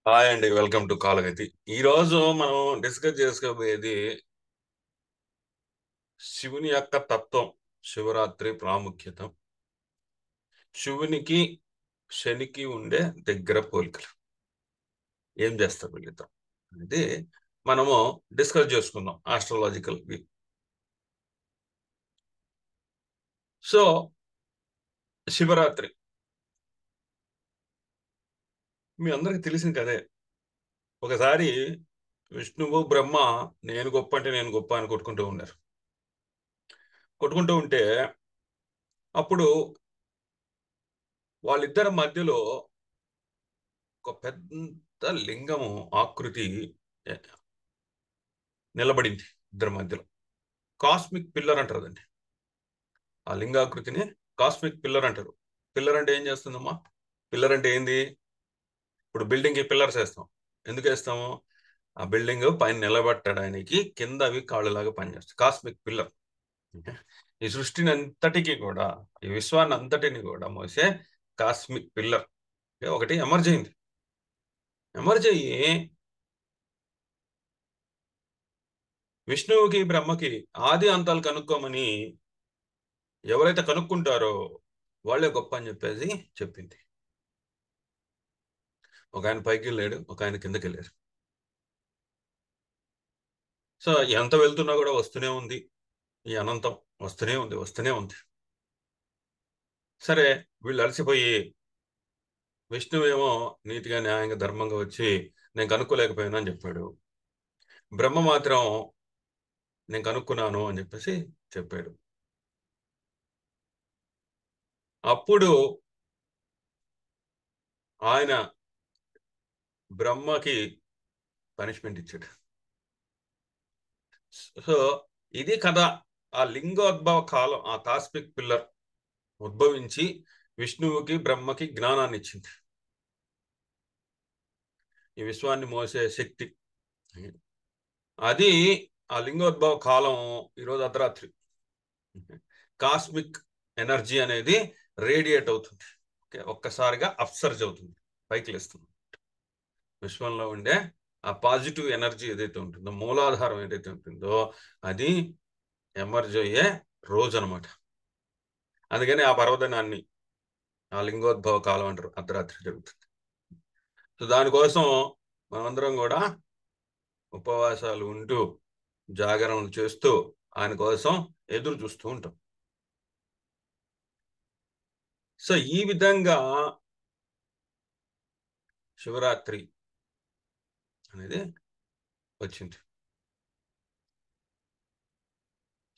Hi అండి, welcome to కాలగతి. ఈ రోజు మనం డిస్కస్ చేసుకోబోయేది శివుని యొక్క తత్వం, శివరాత్రి ప్రాముఖ్యత, శివునికి శనికి ఉండే దగ్గర పోలికలు, ఏం చేస్తారు వీళ్ళిద్దరు అనేది మనము డిస్కస్ చేసుకుందాం ఆస్ట్రాలజికల్ వ్యూ. సో శివరాత్రి మీ అందరికి తెలిసింది కదే. ఒకసారి విష్ణువు బ్రహ్మ నేను గొప్ప అంటే నేను గొప్ప అని కొట్టుకుంటూ ఉన్నారు. కొట్టుకుంటూ ఉంటే అప్పుడు వాళ్ళిద్దరి మధ్యలో ఒక పెద్ద లింగము ఆకృతి ఎ, నిలబడింది ఇద్దరి మధ్యలో. కాస్మిక్ పిల్లర్ అంటారు అదండి. ఆ లింగాకృతిని కాస్మిక్ పిల్లర్ అంటారు. పిల్లర్ అంటే ఏం చేస్తుందమ్మా? పిల్లర్ అంటే ఏంది? ఇప్పుడు బిల్డింగ్ కి పిల్లర్స్ వేస్తాం. ఎందుకు వేస్తాము? ఆ బిల్డింగ్ పైన నిలబెట్టడానికి కింద అవి కాళ్ళలాగా పనిచేస్తాయి. Cosmic pillar. ఈ సృష్టిని అంతటికి కూడా, ఈ విశ్వాన్ని అంతటిని కూడా మోసే కాస్మిక్ పిల్లర్ ఒకటి ఎమర్జ్ అయింది. ఎమర్జ్ అయ్యి విష్ణువుకి బ్రహ్మకి ఆది అంతాలు కనుక్కోమని ఎవరైతే కనుక్కుంటారో వాళ్ళే గొప్ప అని చెప్పేసి చెప్పింది. ఒక ఆయన పైకి వెళ్ళాడు, ఒక ఆయన కిందకి వెళ్ళారు. సో ఎంత వెళ్తున్నా కూడా వస్తూనే ఉంది. ఈ అనంతం వస్తూనే ఉంది, వస్తూనే ఉంది. సరే, వీళ్ళు అలసిపోయి విష్ణువు ఏమో నీతిగా న్యాయంగా ధర్మంగా వచ్చి నేను కనుక్కోలేకపోయాను అని చెప్పాడు. బ్రహ్మ మాత్రం నేను కనుక్కున్నాను అని చెప్పేసి చెప్పాడు. అప్పుడు ఆయన బ్రహ్మకి పనిష్మెంట్ ఇచ్చాడు. సో ఇది కథ. ఆ లింగోద్భవ కాలం, ఆ కాస్మిక్ పిల్లర్ ఉద్భవించి విష్ణువుకి బ్రహ్మకి జ్ఞానాన్ని ఇచ్చింది. ఈ విశ్వాన్ని మోసే శక్తి అది. ఆ లింగోద్భవ కాలం ఈరోజు అర్ధరాత్రి. కాస్మిక్ ఎనర్జీ అనేది రేడియేట్ అవుతుంది. ఒక్కసారిగా అప్సర్జ్ అవుతుంది, పైకి లేస్తుంది. విశ్వంలో ఉండే ఆ పాజిటివ్ ఎనర్జీ ఏదైతే ఉంటుందో, మూలాధారం ఏదైతే ఉంటుందో, అది ఎమర్జ్ అయ్యే రోజు అనమాట. అందుకని ఆ పర్వదినాన్ని ఆ లింగోద్భవ కాలం అంటారు. అర్ధరాత్రి జరుగుతుంది. సో దానికోసం మనందరం కూడా ఉపవాసాలు ఉంటూ, జాగరణలు చేస్తూ ఆయన కోసం ఎదురు చూస్తూ ఉంటాం. సో ఈ విధంగా శివరాత్రి అనేది వచ్చింది.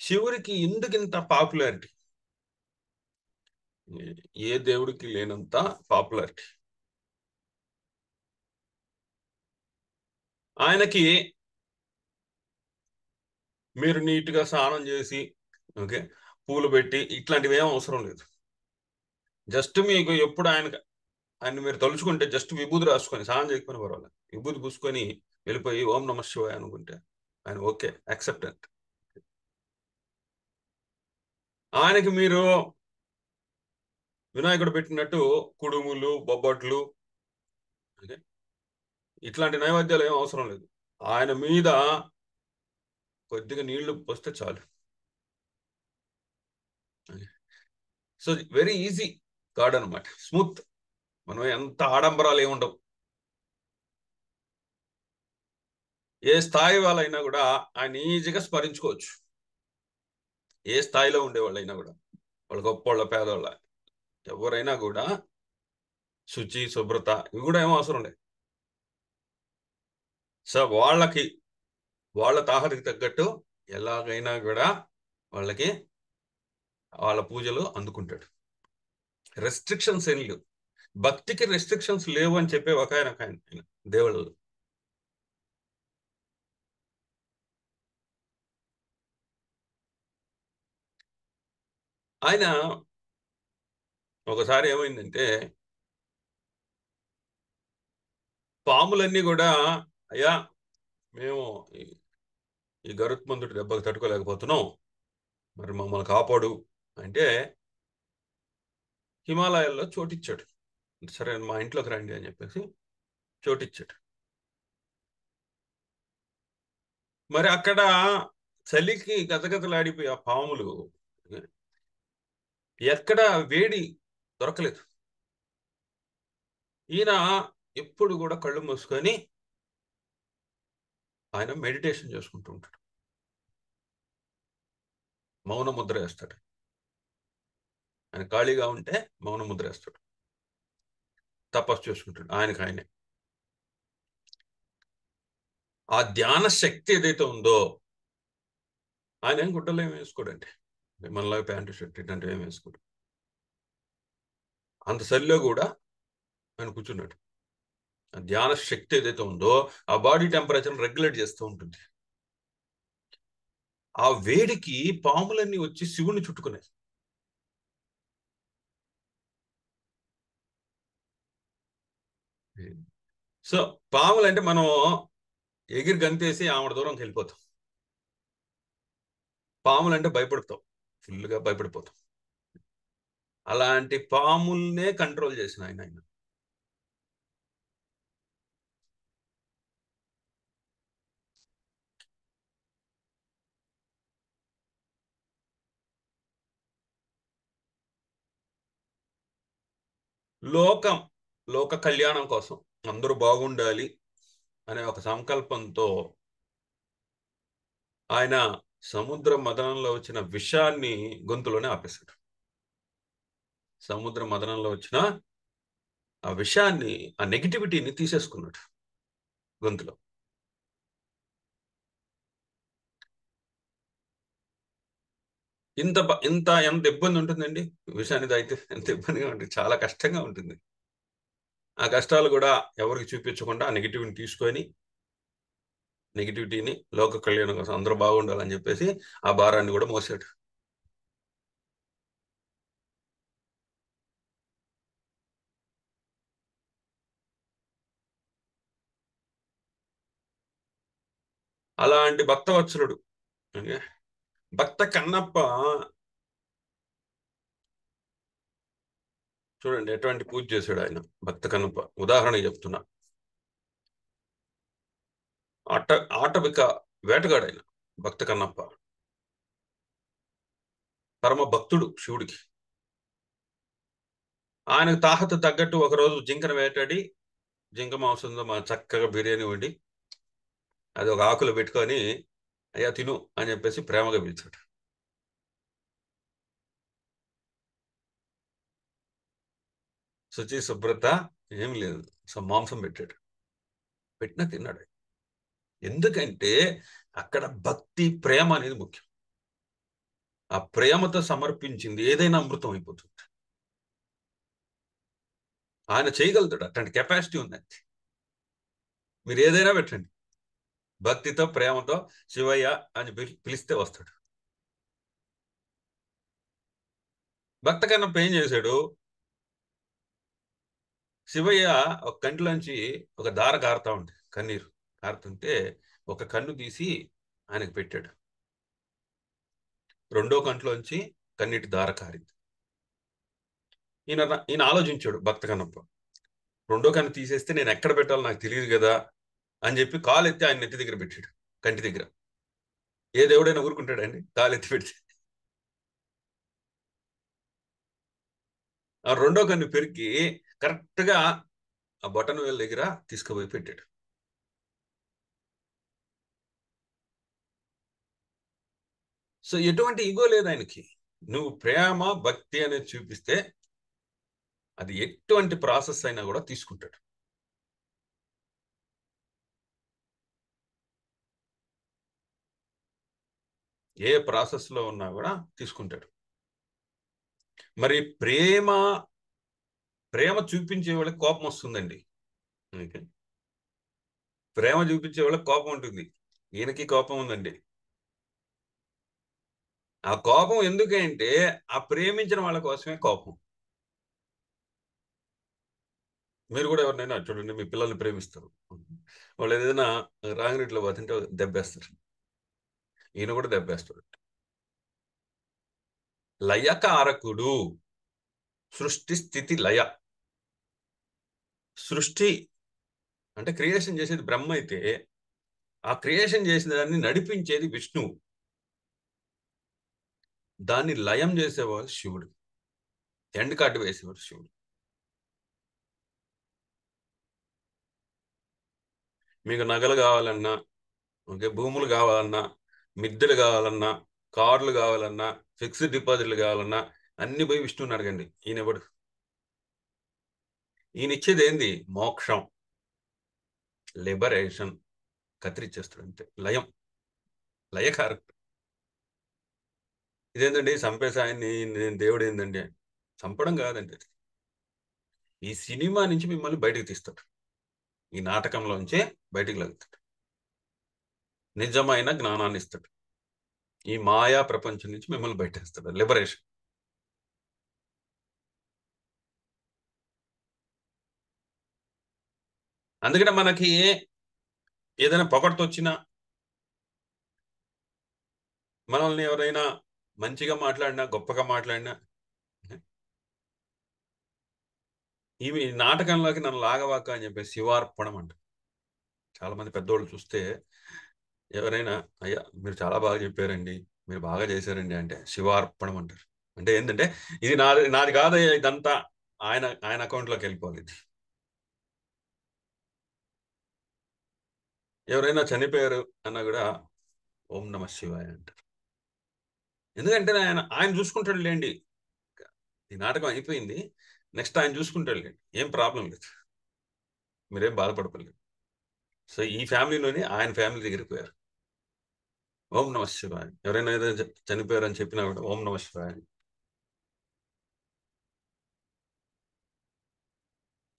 శివుడికి ఎందుకింత పాపులారిటీ? ఏ దేవుడికి లేనంత పాపులారిటీ ఆయనకి. మీరు నీట్గా స్నానం చేసి, ఓకే, పూలు పెట్టి ఇట్లాంటివి ఏం అవసరం లేదు. జస్ట్ మీకు ఎప్పుడు ఆయన మీరు తలుచుకుంటే జస్ట్ విభూతి రాసుకొని, స్నానం చేయకపోయినా పర్వాలేదు, విభూతి పూసుకొని వెళ్ళిపోయి ఓం నమ శివాయ అనుకుంటే ఆయన ఓకే, యాక్సెప్టెంట్. ఆయనకి మీరు వినాయకుడు పెట్టినట్టు కుడుములు, బొబ్బట్లు, ఓకే, ఇట్లాంటి నైవేద్యాలు ఏం అవసరం లేదు. ఆయన మీద కొద్దిగా నీళ్లు పోస్తే చాలు. సో వెరీ ఈజీ గాడ్ అనమాట, స్మూత్. మనం ఎంత ఆడంబరాలు ఏముండవు. ఏ స్థాయి వాళ్ళైనా కూడా ఆయన ఈజీగా స్మరించుకోవచ్చు. ఏ స్థాయిలో ఉండేవాళ్ళైనా కూడా, వాళ్ళ గొప్పోళ్ళ పేదవాళ్ళ ఎవరైనా కూడా శుచి శుభ్రత ఇవి కూడా ఏమో అవసరం లేదు. సో వాళ్ళ తాహతకి తగ్గట్టు ఎలాగైనా కూడా వాళ్ళకి వాళ్ళ పూజలు అందుకుంటాడు. రెస్ట్రిక్షన్స్ ఏం లేవు. భక్తికి రెస్ట్రిక్షన్స్ లేవు అని చెప్పే ఒక ఆయన దేవుళ్ళు. ఆయన ఒకసారి ఏమైందంటే, పాములన్నీ కూడా అయ్యా మేము ఈ గరుత్మంతుడి దెబ్బకు తట్టుకోలేకపోతున్నాం, మరి మమ్మల్ని కాపాడు అంటే హిమాలయాల్లో చోటిచ్చాడు. సరే మా ఇంట్లోకి రండి అని చెప్పేసి చోటిచ్చాడు. మరి అక్కడ చలికి గజగజలాడిపోయి ఆ పాములు ఎక్కడ వేడి దొరకలేదు. ఈయన ఎప్పుడు కూడా కళ్ళు మూసుకొని ఆయన మెడిటేషన్ చేసుకుంటూ ఉంటాడు. మౌన ముద్ర వేస్తాడు. ఆయన ఖాళీగా ఉంటే మౌన ముద్ర వేస్తాడు. తపస్సు చేసుకుంటాడు ఆయనకు ఆయనే. ఆ ధ్యాన శక్తి ఏదైతే ఉందో, ఆయన ఏం గుడ్డలు ఏమి వేసుకోడండి, మనలాగా ప్యాంటు షర్ట్ ఇట్లాంటివి ఏమి వేసుకోడు. అంత చలిలో కూడా ఆయన కూర్చున్నాడు. ఆ ధ్యాన శక్తి ఏదైతే ఉందో ఆ బాడీ టెంపరేచర్ రెగ్యులేట్ చేస్తూ ఉంటుంది. ఆ వేడికి పాములన్నీ వచ్చి శివుణ్ణి చుట్టుకున్నాయి. సో పాములు అంటే మనం ఎగిరి గంతేసి ఆవిడ దూరంకి వెళ్ళిపోతాం. పాములు అంటే భయపడతాం, ఫుల్గా భయపడిపోతాం. అలాంటి పాముల్నే కంట్రోల్ చేసిన ఆయన. లోకం లోక కళ్యాణం కోసం అందరూ బాగుండాలి అనే ఒక సంకల్పంతో ఆయన సముద్ర మదనంలో వచ్చిన విషాన్ని గొంతులోనే ఆపేశాడు. సముద్ర మదనంలో వచ్చిన ఆ విషాన్ని, ఆ నెగిటివిటీని తీసేసుకున్నాడు గొంతులో. ఎంత ఇబ్బంది ఉంటుందండి విషాన్ని తాగితే. ఎంత ఇబ్బందిగా ఉంటుంది, చాలా కష్టంగా ఉంటుంది. ఆ కష్టాలు కూడా ఎవరికి చూపించకుండా ఆ నెగిటివిటీని తీసుకొని, నెగిటివిటీని లోక కళ్యాణం కోసం అందరూ బాగుండాలని చెప్పేసి ఆ భారాన్ని కూడా మోసాడు. అలాంటి భక్తవత్సలుడు భక్త కన్నప్ప. చూడండి ఎటువంటి పూజ చేశాడు ఆయన. భక్త కన్నప్ప ఉదాహరణ చెప్తున్నా. ఆటవిక వేటగాడు ఆయన. భక్త కన్నప్ప పరమ భక్తుడు శివుడికి. ఆయనకు తాహత తగ్గట్టు ఒకరోజు జింకను వేటాడి, జింక మాంసంతో మన చక్కగా బిర్యానీ వండి అది ఒక ఆకులో పెట్టుకొని, అయ్యా తిను అని చెప్పేసి ప్రేమగా పిలిచాడు. శుచి శుభ్రత ఏం లేదు, సో మాంసం పెట్టాడు. పెట్టినా తిన్నాడు. ఎందుకంటే అక్కడ భక్తి ప్రేమ అనేది ముఖ్యం. ఆ ప్రేమతో సమర్పించింది ఏదైనా అమృతం అయిపోతుంది. ఆయన చేయగలుగుతాడు, అట్లాంటి కెపాసిటీ ఉందండి. మీరు ఏదైనా పెట్టండి, భక్తితో ప్రేమతో శివయ్య అని పిలిస్తే వస్తాడు. భక్త కన్నప్ప ఏం చేశాడు, శివయ్య ఒక కంటిలోంచి ఒక దార కారుతా ఉంది, కన్నీరు కారుతుంటే ఒక కన్ను తీసి ఆయనకు పెట్టాడు. రెండో కంట్లోంచి కన్నీటి దార కారింది. ఈయన ఈయన ఆలోచించాడు భక్త కన్నప్ప, రెండో కన్ను తీసేస్తే నేను ఎక్కడ పెట్టాలో నాకు తెలియదు కదా అని చెప్పి కాలు ఎత్తి ఆయన నెత్తి దగ్గర పెట్టాడు, కంటి దగ్గర. ఏ దేవుడైనా ఊరుకుంటాడండి కాలు ఎత్తి పెడితే? ఆ రెండో కన్ను పెరికి కరెక్ట్ గా ఆ బటన్ వేల దగ్గర తీసుకుపోయి పెట్టాడు. సో ఎటువంటి ఈగో లేదు ఆయనకి. నువ్వు ప్రేమ భక్తి అనేది చూపిస్తే అది ఎటువంటి ప్రాసెస్ అయినా కూడా తీసుకుంటాడు. ఏ ప్రాసెస్ లో ఉన్నా కూడా తీసుకుంటాడు. మరి ప్రేమ ప్రేమ చూపించే వాళ్ళకి కోపం వస్తుందండి. ఓకే. ప్రేమ చూపించే వాళ్ళకి కోపం ఉంటుంది. ఈయనకి కోపం ఉందండి. ఆ కోపం ఎందుకంటే ఆ ప్రేమించిన వాళ్ళ కోసమే కోపం. మీరు కూడా ఎవరినైనా చూడండి, మీ పిల్లల్ని ప్రేమిస్తారు, వాళ్ళు ఏదైనా రాంగిట్లో పోతుంటే దెబ్బేస్తారు. ఈయన కూడా దెబ్బేస్తాడు. లయకారకుడు. సృష్టి స్థితి లయ. సృష్టి అంటే క్రియేషన్ చేసేది బ్రహ్మ అయితే ఆ క్రియేషన్ చేసిన దాన్ని నడిపించేది విష్ణువు, దాన్ని లయం చేసేవాడు శివుడు, ఎండ్ కార్డు వేసేవాడు శివుడు. మీకు నగలు కావాలన్నా, ఓకే, భూములు కావాలన్నా, మిద్దెలు కావాలన్నా, కార్లు కావాలన్నా, ఫిక్స్డ్ డిపాజిట్లు కావాలన్నా అన్ని పోయి విష్ణువుని అడగండి. ఈయన ఎవడు? ఈయన ఇచ్చేది ఏంది? మోక్షం, లిబరేషన్. కత్తిరిచ్చేస్తాడు అంతే. లయం, లయకారకుడు. ఇదేంటండి చంపేసి ఆయన్ని నేను దేవుడు ఏందండి? చంపడం కాదండి, ఈ సినిమా నుంచి మిమ్మల్ని బయటకు తీస్తాడు, ఈ నాటకంలోంచే బయటికి లాగుతాడు, నిజమైన జ్ఞానాన్ని ఇస్తాడు, ఈ మాయా ప్రపంచం నుంచి మిమ్మల్ని బయటేస్తాడు. లిబరేషన్. అందుకనే మనకి ఏదైనా పొగడ్త వచ్చినా, మనల్ని ఎవరైనా మంచిగా మాట్లాడినా, గొప్పగా మాట్లాడినా, ఇవి నాటకంలోకి నన్ను లాగవాక అని చెప్పేసి శివార్పణం అంట. చాలా మంది పెద్దోళ్ళు చూస్తే ఎవరైనా, అయ్యా మీరు చాలా బాగా చెప్పారండి, మీరు బాగా చేశారండి అంటే శివార్పణం అంటారు. అంటే ఏంటంటే ఇది నాది నాది కాదయ్యా, ఇదంతా ఆయన ఆయన అకౌంట్లోకి వెళ్ళిపోవాలి ఇది. ఎవరైనా చనిపోయారు అన్నా కూడా ఓం నమ శివాయ అంటారు. ఎందుకంటే ఆయన ఆయన చూసుకుంటాడు లేండి, ఈ నాటకం అయిపోయింది, నెక్స్ట్ ఆయన చూసుకుంటాడు లేండి, ఏం ప్రాబ్లం లేదు, మీరేం బాధపడలేదు. సో ఈ ఫ్యామిలీలోనే ఆయన ఫ్యామిలీ దగ్గరికి పోయారు, ఓం నమ శివాయ. ఎవరైనా ఏదో చనిపోయారు అని చెప్పినా కూడా ఓం నమ శివాయ.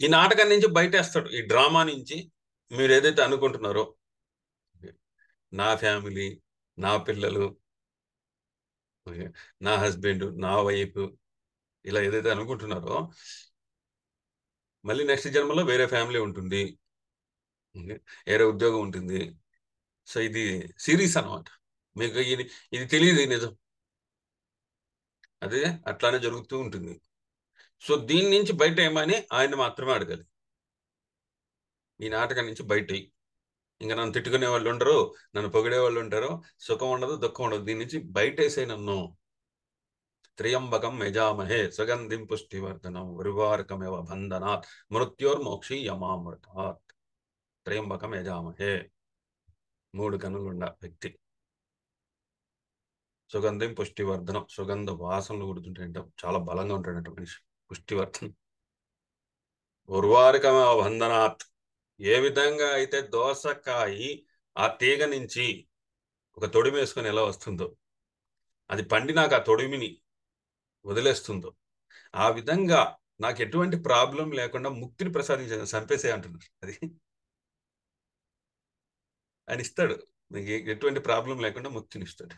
ఈ నాటకం నుంచి బయటేస్తాడు, ఈ డ్రామా నుంచి. మీరు ఏదైతే అనుకుంటున్నారో, నా ఫ్యామిలీ, నా పిల్లలు, నా హస్బెండ్, నా వైఫ్, ఇలా ఏదైతే అనుకుంటున్నారో, మళ్ళీ నెక్స్ట్ జన్మలో వేరే ఫ్యామిలీ ఉంటుంది, వేరే ఉద్యోగం ఉంటుంది. సో ఇది సిరీస్ అనమాట. మీకు ఇది ఇది తెలియదు నిజం, అదే అట్లానే జరుగుతూ ఉంటుంది. సో దీని నుంచి బయట ఏమని ఆయన మాత్రమే అడగాలి, ఈ నాటకం నుంచి బయట. ఇంకా నన్ను తిట్టుకునే వాళ్ళు ఉండరు, నన్ను పొగిడే వాళ్ళు ఉంటారు, సుఖం ఉండదు, దుఃఖం ఉండదు, దీని నుంచి బయటేసే నన్ను. త్ర్యంబకం యజామహే సుగంధిం పుష్టివర్ధనం ఉర్వారుకమివ బంధనాత్ మృత్యోర్మోక్షీయమామృతాత్. త్ర్యంబకం యజామహే. 3 కన్నులుండ వ్యక్తి, సుగంధిం పుష్టివర్ధనం, సుగంధ వాసనలు కొడుతుంటాయంట, చాలా బలంగా ఉంటాడంట మనిషి. పుష్టివర్ధనం. ఉర్వారుకమివ బంధనాత్. ఏ విధంగా అయితే దోసకాయి ఆ తీగ నుంచి ఒక తొడిమి వేసుకొని ఎలా వస్తుందో, అది పండినాక ఆ తొడిమిని వదిలేస్తుందో, ఆ విధంగా నాకు ఎటువంటి ప్రాబ్లం లేకుండా ముక్తిని ప్రసాదించ చంపేసే అంటున్నారు. అది ఆయన ఇస్తాడు, మీకు ఎటువంటి ప్రాబ్లం లేకుండా ముక్తిని ఇస్తాడు.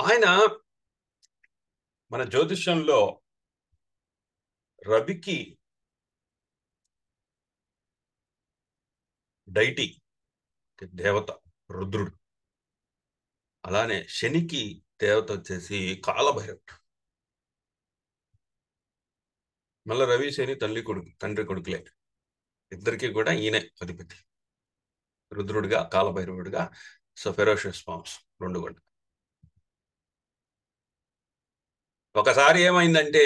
ఆయన మన జ్యోతిష్యంలో రవికి డైటీ, దేవత రుద్రుడు. అలానే శనికి దేవత వచ్చేసి కాలభైరవుడు. మళ్ళీ రవి శని తండ్రి కొడుకులే, ఇద్దరికి కూడా ఈయనే అధిపతి, రుద్రుడిగా కాలభైరవుడిగా. సో ఫెరోషియస్ ఫార్మ్స్ రెండు కూడా. ఒకసారి ఏమైందంటే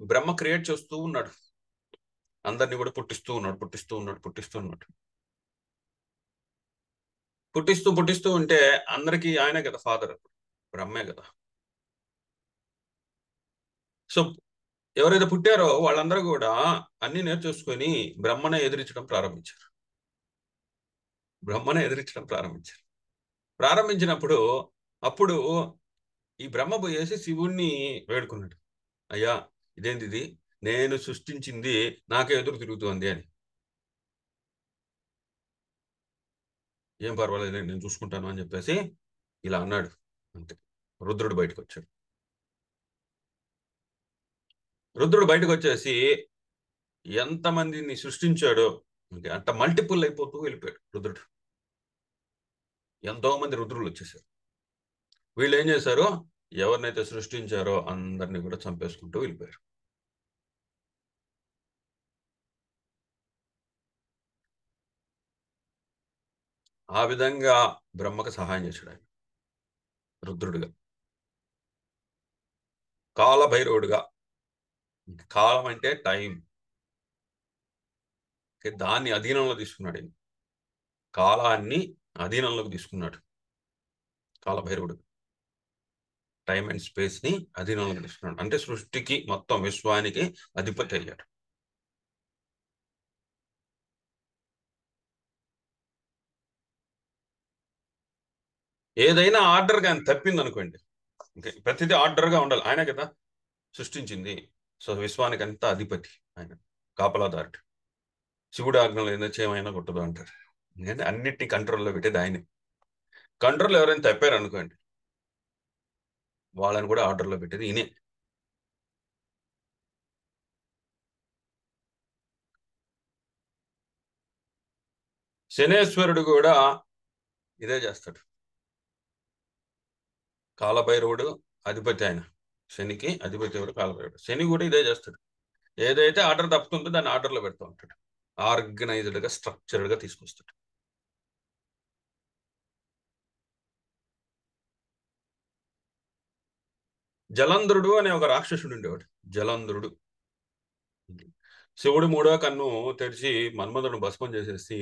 బ్రహ్మ క్రియేట్ చేస్తూ ఉన్నాడు, అందరినీ కూడా పుట్టిస్తూ ఉన్నాడు, పుట్టిస్తూ ఉన్నాడు, పుట్టిస్తూ ఉన్నాడు. పుట్టిస్తూ పుట్టిస్తూ ఉంటే అందరికీ ఆయనే కదా ఫాదర్, బ్రహ్మే కదా. సో ఎవరైతే పుట్టారో వాళ్ళందరూ కూడా అన్ని నేర్చేసుకొని బ్రహ్మనే ఎదిరించడం ప్రారంభించారు, బ్రహ్మనే ఎదిరించడం ప్రారంభించారు. ప్రారంభించినప్పుడు అప్పుడు ఈ బ్రహ్మ పోయేసి శివుణ్ణి వేడుకున్నాడు, అయ్యా ఇదేంటి ఇది, నేను సృష్టించింది నాకే ఎదురు తిరుగుతుంది అని. ఏం పర్వాలేదు, నేను చూసుకుంటాను అని చెప్పేసి ఇలా అన్నాడు. అంతే, రుద్రుడు బయటకు వచ్చాడు. రుద్రుడు బయటకు వచ్చేసి ఎంతమందిని సృష్టించాడో అంత మల్టిపుల్ అయిపోతూ వెళ్ళిపోయాడు రుద్రుడు. ఎంతో మంది రుద్రులు వచ్చేసారు. వీళ్ళు ఏం చేశారు, ఎవరినైతే సృష్టించారో అందరినీ కూడా చంపేసుకుంటూ వెళ్ళిపోయారు. ఆ విధంగా బ్రహ్మకు సహాయం చేశాడు ఆయన రుద్రుడిగా, కాలభైరవుడిగా. కాలం అంటే టైం, దాన్ని అధీనంలో తీసుకున్నాడు ఆయన. కాలాన్ని అధీనంలోకి తీసుకున్నాడు కాలభైరవుడు. టైం అండ్ స్పేస్ ని అధీనంలోకి తీసుకున్నాడు. అంటే సృష్టికి మొత్తం విశ్వానికి అధిపతి అయ్యాడు. ఏదైనా ఆర్డర్ కానీ తప్పింది అనుకోండి, ప్రతిదీ ఆర్డర్ గా ఉండాలి. ఆయన కదా సృష్టించింది. సో విశ్వానికి అంతా అధిపతి ఆయన, కాపలాదారుడు. శివుడు ఆజ్ఞలు ఏదైనా చేయమైనా కొట్టదు అంటారు. ఎందుకంటే అన్నిటినీ కంట్రోల్లో పెట్టేది ఆయనే. కంట్రోల్ ఎవరైనా తప్పారు అనుకోండి, వాళ్ళని కూడా ఆర్డర్లో పెట్టేది ఈయనే. శనేశ్వరుడు కూడా ఇదే చేస్తాడు. కాలభైరవుడు అధిపతి ఆయన, శనికి అధిపతి ఎవరు? కాలభైరవుడు. శని కూడా ఇదే చేస్తాడు. ఏదైతే ఆర్డర్ తప్పుతుందో దాన్ని ఆర్డర్లో పెడతా ఉంటాడు. ఆర్గనైజ్డ్గా, స్ట్రక్చర్డ్గా తీసుకొస్తాడు. జలంధ్రుడు అనే ఒక రాక్షసుడు ఉండేవాడు. జలంధ్రుడు. శివుడు మూడో కన్ను తెరిచి మన్మధుడు భస్మం చేసేసి,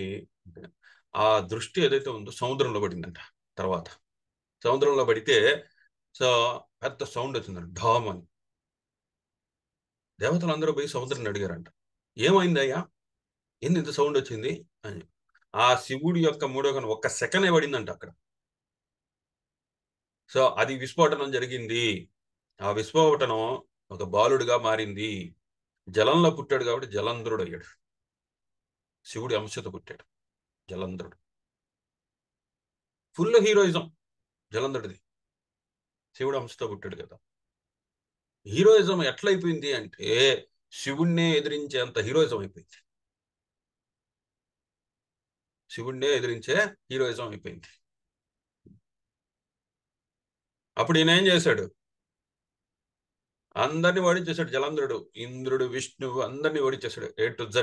ఆ దృష్టి ఏదైతే ఉందో సముద్రంలో పడిందంట. తర్వాత సముద్రంలో పడితే సో పెద్ద సౌండ్ వచ్చిందంట, ఢామ్ అని. దేవతలందరూ పోయి సముద్రాన్ని అడిగారంట, ఏమైందయ్యా, ఏంది ఇంత సౌండ్ వచ్చింది అని. ఆ శివుడి యొక్క మూడో కన్ను ఒక్క సెకండ్ పడిందంట అక్కడ. సో అది విస్ఫోటనం జరిగింది. ఆ విస్ఫోటనం ఒక బాలుడిగా మారింది. జలంలో పుట్టాడు కాబట్టి జలంధ్రుడు అయ్యాడు. శివుడి అంశతో పుట్టాడు జలంధ్రుడు. Full heroism జలంధ్రుడిది. శివుడు అంశతో పుట్టాడు కదా. హీరోయిజం ఎట్లయిపోయింది అంటే శివుణ్ణే ఎదిరించేంత హీరోయిజం అయిపోయింది. శివుణ్ణే ఎదిరించే హీరోయిజం అయిపోయింది. అప్పుడు ఈయన ఏం చేశాడు, అందరినీ ఓడించేశాడు జలంధ్రుడు. ఇంద్రుడు, విష్ణువు అందరినీ ఓడించేశాడు. A to Z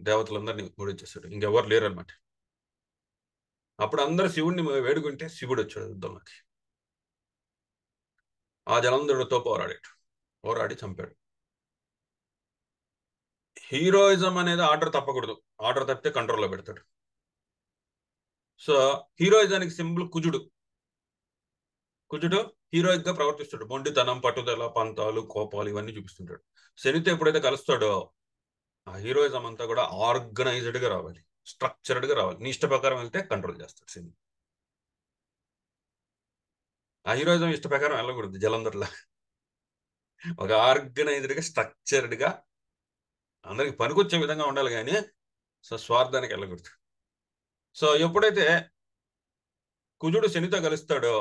దేవతలందరినీ ఓడించేశాడు. ఇంకెవరు లేరు అనమాట. అప్పుడు అందరు శివుణ్ణి వేడుకుంటే శివుడు వచ్చాడు యుద్ధంలోకి. ఆ జలంధ్రుడితో పోరాడాడు. పోరాడి చంపాడు. హీరోయిజం అనేది ఆర్డర్ తప్పకూడదు. ఆర్డర్ తప్పితే కంట్రోల్లో పెడతాడు. సో హీరోయిజానికి సింబల్ కుజుడు. కుజుడు హీరోయిక్ గా ప్రవర్తిస్తాడు. మొండితనం, పట్టుదల, పంతాలు, కోపాలు ఇవన్నీ చూపిస్తుంటాడు. శనితో ఎప్పుడైతే కలుస్తాడో ఆ హీరోయిజం అంతా కూడా ఆర్గనైజ్డ్ గా రావాలి, స్ట్రక్చర్డ్ గా రావాలి. నీ ఇష్ట ప్రకారం వెళ్తే కంట్రోల్ చేస్తాడు శని. ఆ హీరోయిజం ఇష్ట ప్రకారం వెళ్ళకూడదు జలంధర్లా. ఒక ఆర్గనైజ్డ్ గా, స్ట్రక్చర్డ్ గా అందరికి పనికొచ్చే విధంగా ఉండాలి కానీ సో స్వార్థానికి వెళ్ళకూడదు. సో ఎప్పుడైతే కుజుడు శనితో కలుస్తాడో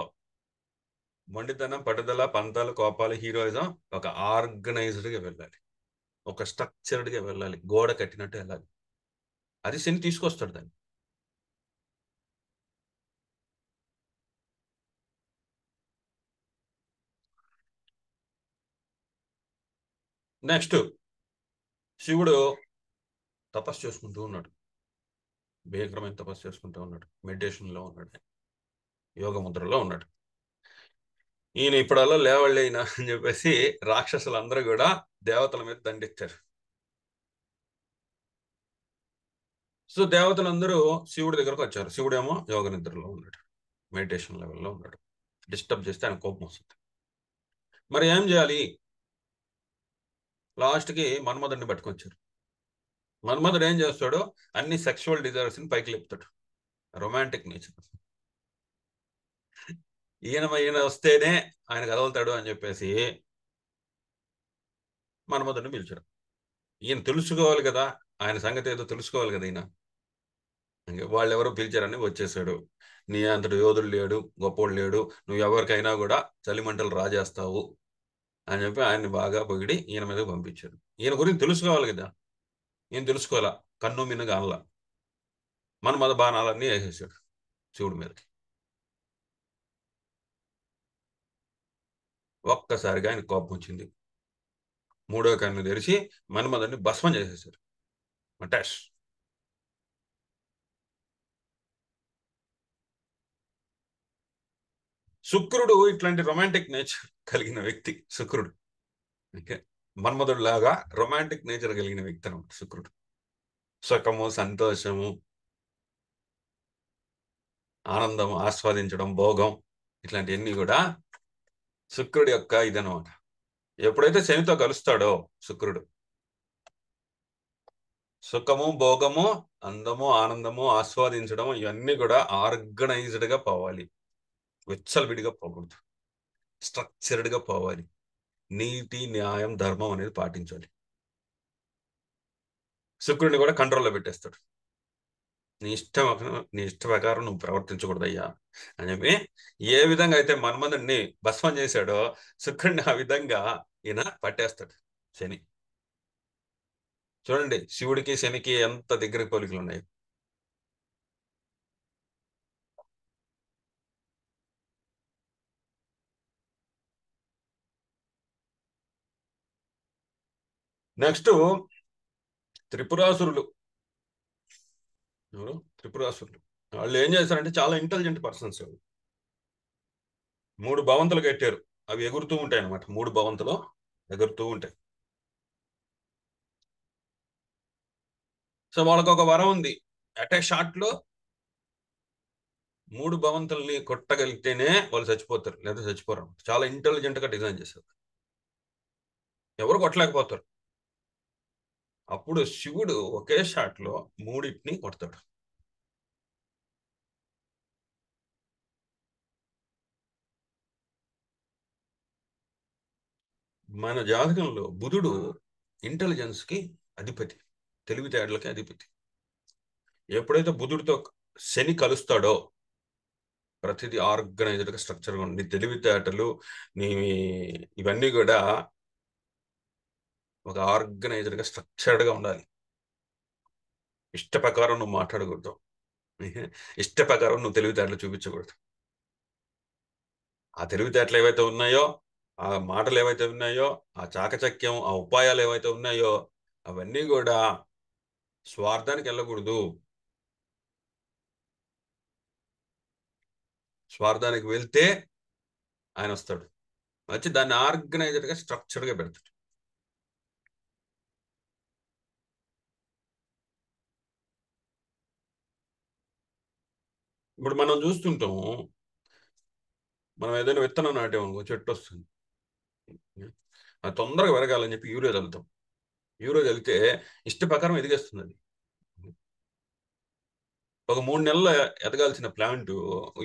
మొండితనం, పట్టుదల, పంతాలు, కోపాలు, హీరోయిజం ఒక ఆర్గనైజ్డ్ గా వెళ్ళాలి, ఒక స్ట్రక్చర్డ్ గా వెళ్ళాలి, గోడ కట్టినట్టు వెళ్ళాలి. అది శని తీసుకొస్తాడు దాన్ని. నెక్స్ట్ శివుడు తపస్సు చేసుకుంటూ ఉన్నాడు. భీకరమైన తపస్సు చేసుకుంటూ ఉన్నాడు. మెడిటేషన్ లో ఉన్నాడు, యోగ ముద్రలో ఉన్నాడు. ఈయన ఇప్పుడల్లా లేవళ్ళైనా అని చెప్పేసి రాక్షసులందరూ కూడా దేవతల మీద దండెత్తారు. సో దేవతలందరూ శివుడి దగ్గరకు వచ్చారు. శివుడేమో యోగ నిద్రలో ఉన్నాడు, మెడిటేషన్ లెవెల్లో ఉన్నాడు. డిస్టర్బ్ చేస్తే ఆయన కోపం వస్తుంది. మరి ఏం చేయాలి? లాస్ట్కి మన్మధుడిని పట్టుకొచ్చారు. మన్మధుడు ఏం చేస్తాడు, అన్ని సెక్షువల్ డిజైర్స్ ని పైకి లేపుతాడు. Romantic nature. ఈయన వస్తేనే ఆయన కదలుతాడు అని చెప్పేసి మన్మధుడిని పిలిచాడు. ఈయన తెలుసుకోవాలి కదా, ఆయన సంగతి ఏదో తెలుసుకోవాలి కదా ఈయన. వాళ్ళు ఎవరో పిలిచారని వచ్చేసాడు. నీ అంతటి యోధుడు లేడు, గొప్పోడు లేడు, నువ్వు ఎవరికైనా కూడా చలిమంటలు రాజేస్తావు అని చెప్పి ఆయన్ని బాగా పొగిడి ఈయన మీదకి పంపించాడు. ఈయన గురించి తెలుసుకోవాలి కదా, ఈయన తెలుసుకోవాలా. కన్ను మిన్నుగా అనలా, మన్మథ బాణాలన్నీ వేసేసాడు. శివుడి మీదకి. ఒక్కసారిగా ఆయన కోపం వచ్చింది. మూడో కన్ను తెరిచి మన్మధుడిని భస్మం చేసేసారు. మటాష్. శుక్రుడు ఇట్లాంటి రొమాంటిక్ నేచర్ కలిగిన వ్యక్తి శుక్రుడు. ఓకే. మన్మధుడు లాగా రొమాంటిక్ నేచర్ కలిగిన వ్యక్తి అనమాట శుక్రుడు. సుఖము, సంతోషము, ఆనందం, ఆస్వాదించడం, భోగం, ఇట్లాంటివన్నీ కూడా శుక్రుడి యొక్క ఇదనమాట. ఎప్పుడైతే శనితో కలుస్తాడో శుక్రుడు, సుఖము, భోగము, అందము, ఆనందము, ఆస్వాదించడం ఇవన్నీ కూడా ఆర్గనైజ్డ్ గా పోవాలి. విచ్చలవిడిగా పోకూడదు. స్ట్రక్చర్డ్ గా పోవాలి. నీతి, న్యాయం, ధర్మం అనేది పాటించాలి. శుక్రుడిని కూడా కంట్రోల్లో పెట్టేస్తాడు. నీ ఇష్ట ప్రకారం నువ్వు ప్రవర్తించకూడదయ్యా అని చెప్పి ఏ విధంగా అయితే మన్మధుడిని భస్మం చేశాడో శుక్రుడిని ఆ విధంగా ఈయన పట్టేస్తాడు శని. చూడండి శివుడికి శనికి ఎంత దగ్గర పోలికలు ఉన్నాయి. నెక్స్ట్ త్రిపురాసురులు. ఎవరు? త్రిపురాసురులు. వాళ్ళు ఏం చేశారంటే చాలా ఇంటెలిజెంట్ పర్సన్స్. మూడు భవంతులు కట్టారు. అవి ఎగురుతూ ఉంటాయి అనమాట. మూడు భవంతులు ఎగురుతూ ఉంటాయి. సో వాళ్ళకు ఒక వరం ఉంది. అట్ ఏ షాట్ లో మూడు భవంతుల్ని కొట్టగలిగితేనే వాళ్ళు చచ్చిపోతారు, లేదా చచ్చిపోరు. చాలా ఇంటెలిజెంట్ గా డిజైన్ చేశారు. ఎవరు కొట్టలేకపోతారు. అప్పుడు శివుడు ఒకే షాట్ లో మూడింటిని కొడతాడు. మన జాతకంలో బుధుడు ఇంటెలిజెన్స్ కి అధిపతి, తెలివితేటలకి అధిపతి. ఎప్పుడైతే బుధుడితో శని కలుస్తాడో ప్రతిదీ ఆర్గనైజ్డ్ గా స్ట్రక్చర్ గా ఉండి తెలివితేటలు నీ ఇవన్నీ కూడా ఒక ఆర్గనైజ్డ్ గా స్ట్రక్చర్డ్ గా ఉండాలి. ఇష్ట ప్రకారం నువ్వు మాట్లాడకూడదు. ఇష్ట ప్రకారం నువ్వు తెలివితేటలు చూపించకూడదు. ఆ తెలివితేటలు ఏవైతే ఉన్నాయో, ఆ మాటలు ఏవైతే ఉన్నాయో, ఆ చాకచక్యం, ఆ ఉపాయాలు ఏవైతే ఉన్నాయో అవన్నీ కూడా స్వార్థానికి వెళ్ళకూడదు. స్వార్థానికి వెళ్తే ఆయన వస్తాడు, వచ్చి దాన్ని ఆర్గనైజ్డ్ గా స్ట్రక్చర్డ్ గా పెడతాడు. ఇప్పుడు మనం చూస్తుంటాం, మనం ఏదైనా విత్తనం నాటేమనుకో చెట్టు వస్తుంది. అది తొందరగా పెరగాలని చెప్పి యూరియా చల్లుతాం. యూరియా చల్లితే ఇష్ట ప్రకారం ఎదిగేస్తుంది అది. ఒక 3 నెలలు ఎదగాల్సిన ప్లాంట్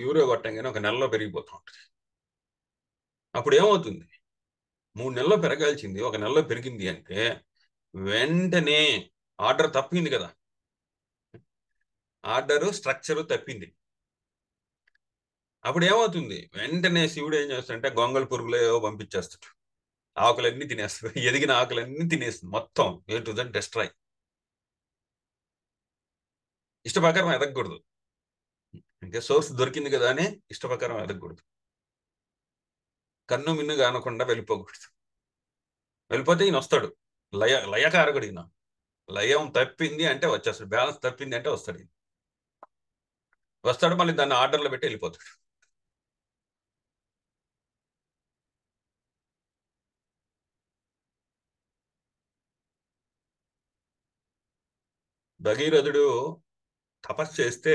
యూరియా కొట్టంగానే ఒక నెలలో పెరిగిపోతూ ఉంటుంది. అప్పుడు ఏమవుతుంది? 3 నెలల్లో పెరగాల్సింది ఒక నెలలో పెరిగింది అంటే వెంటనే ఆర్డర్ తప్పింది కదా. ఆర్డరు స్ట్రక్చరు తప్పింది. అప్పుడు ఏమవుతుంది? వెంటనే శివుడు ఏం చేస్తాడంటే గొంగళ పురుగులు ఏవో పంపించేస్తాడు. ఆకులన్నీ తినేస్తాడు. ఎదిగిన ఆకులన్నీ తినేస్తుంది మొత్తం. A to that destroy. ఇష్ట ప్రకారం ఎదగకూడదు. ఇంకా సోర్స్ దొరికింది కదా అని ఇష్ట ప్రకారం ఎదగకూడదు. కన్ను మిన్ను కానకుండా వెళ్ళిపోకూడదు. వెళ్ళిపోతే ఈయన వస్తాడు. లయకారకుడు ఈయన. లయం తప్పింది అంటే వచ్చేస్తాడు. బ్యాలెన్స్ తప్పింది అంటే వస్తాడు ఈయన. వస్తాడు, మళ్ళీ దాన్ని ఆర్డర్లో పెట్టి వెళ్ళిపోతాడు. భగీరథుడు తపస్సు చేస్తే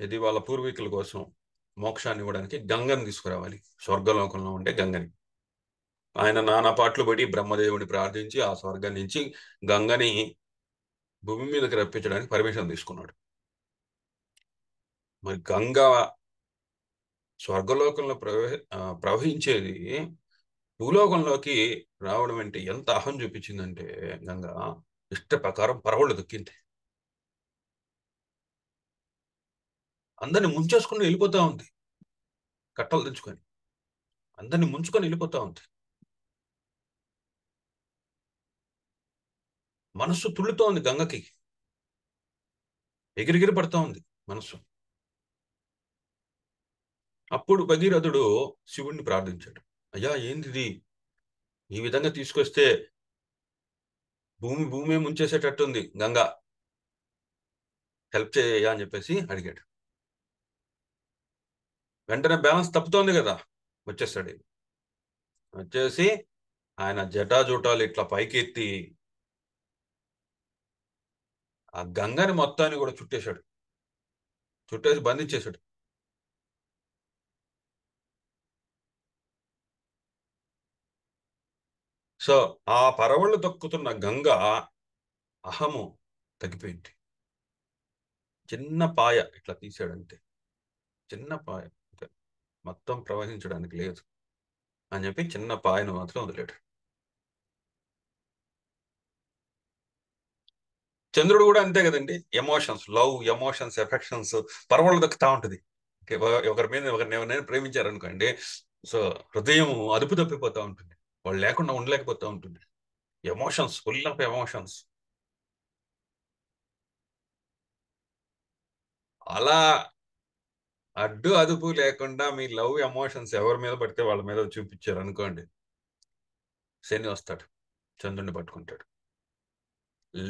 ఇది వాళ్ళ పూర్వీకుల కోసం మోక్షాన్ని ఇవ్వడానికి గంగని తీసుకురావాలి. స్వర్గలోకంలో ఉండే గంగని. ఆయన నానా పాటలు పడి బ్రహ్మదేవుని ప్రార్థించి ఆ స్వర్గం నుంచి గంగని భూమి మీదకి రప్పించడానికి పర్మిషన్ తీసుకున్నాడు. మరి గంగ స్వర్గలోకంలో ప్రవహించేది భూలోకంలోకి రావడం అంటే ఎంత అహం చూపించిందంటే గంగ ఇష్ట ప్రకారం పరవళ్ళు దొక్కింది. అందరిని ముంచేసుకుని వెళ్ళిపోతా ఉంది. కట్టలు తెచ్చుకొని అందరిని ముంచుకొని వెళ్ళిపోతా ఉంది. మనస్సు తుళ్ళుతూ ఉంది గంగకి. ఎగిరిగిరి పడుతూ ఉంది మనస్సు. అప్పుడు భగీరథుడు శివుణ్ణి ప్రార్థించాడు. అయ్యా ఏంటిది, ఈ విధంగా తీసుకొస్తే భూమి ముంచేసేటట్టుంది గంగా, హెల్ప్ చేయ అని చెప్పేసి అడిగాడు. వెంటనే బ్యాలెన్స్ తప్పుతోంది కదా, వచ్చేస్తాడు. వచ్చేసి ఆయన జటాజూటాలు ఇట్లా పైకి ఎత్తి ఆ గంగని మొత్తాన్ని కూడా చుట్టేశాడు, చుట్టేసి బంధించేశాడు. సో ఆ పరవళ్ళు తొక్కుతున్న గంగ అహము తగ్గిపోయింది. చిన్న పాయ ఇట్లా తీసాడంతే, చిన్న పాయ అంతే, మొత్తం ప్రవహించడానికి లేదు అని చెప్పి చిన్న పాయను మాత్రం వదిలేడు. చంద్రుడు కూడా అంతే కదండి, ఎమోషన్స్, లవ్, ఎమోషన్స్, ఎఫెక్షన్స్ పరవళ్ళు దక్కుతా ఉంటుంది. ఒకరి మీద ఒకరిని ఎవరైనా ప్రేమించారనుకోండి, సో హృదయం అదుపు తప్పిపోతూ ఉంటుంది, వాళ్ళు లేకుండా ఉండలేకపోతూ ఉంటుంది. Emotions, full of emotions. అలా అడ్డు అదుపు లేకుండా మీ లవ్ ఎమోషన్స్ ఎవరి మీద పడితే వాళ్ళ మీద చూపించారు అనుకోండి, శని వస్తాడు, చంద్రుడిని పట్టుకుంటాడు.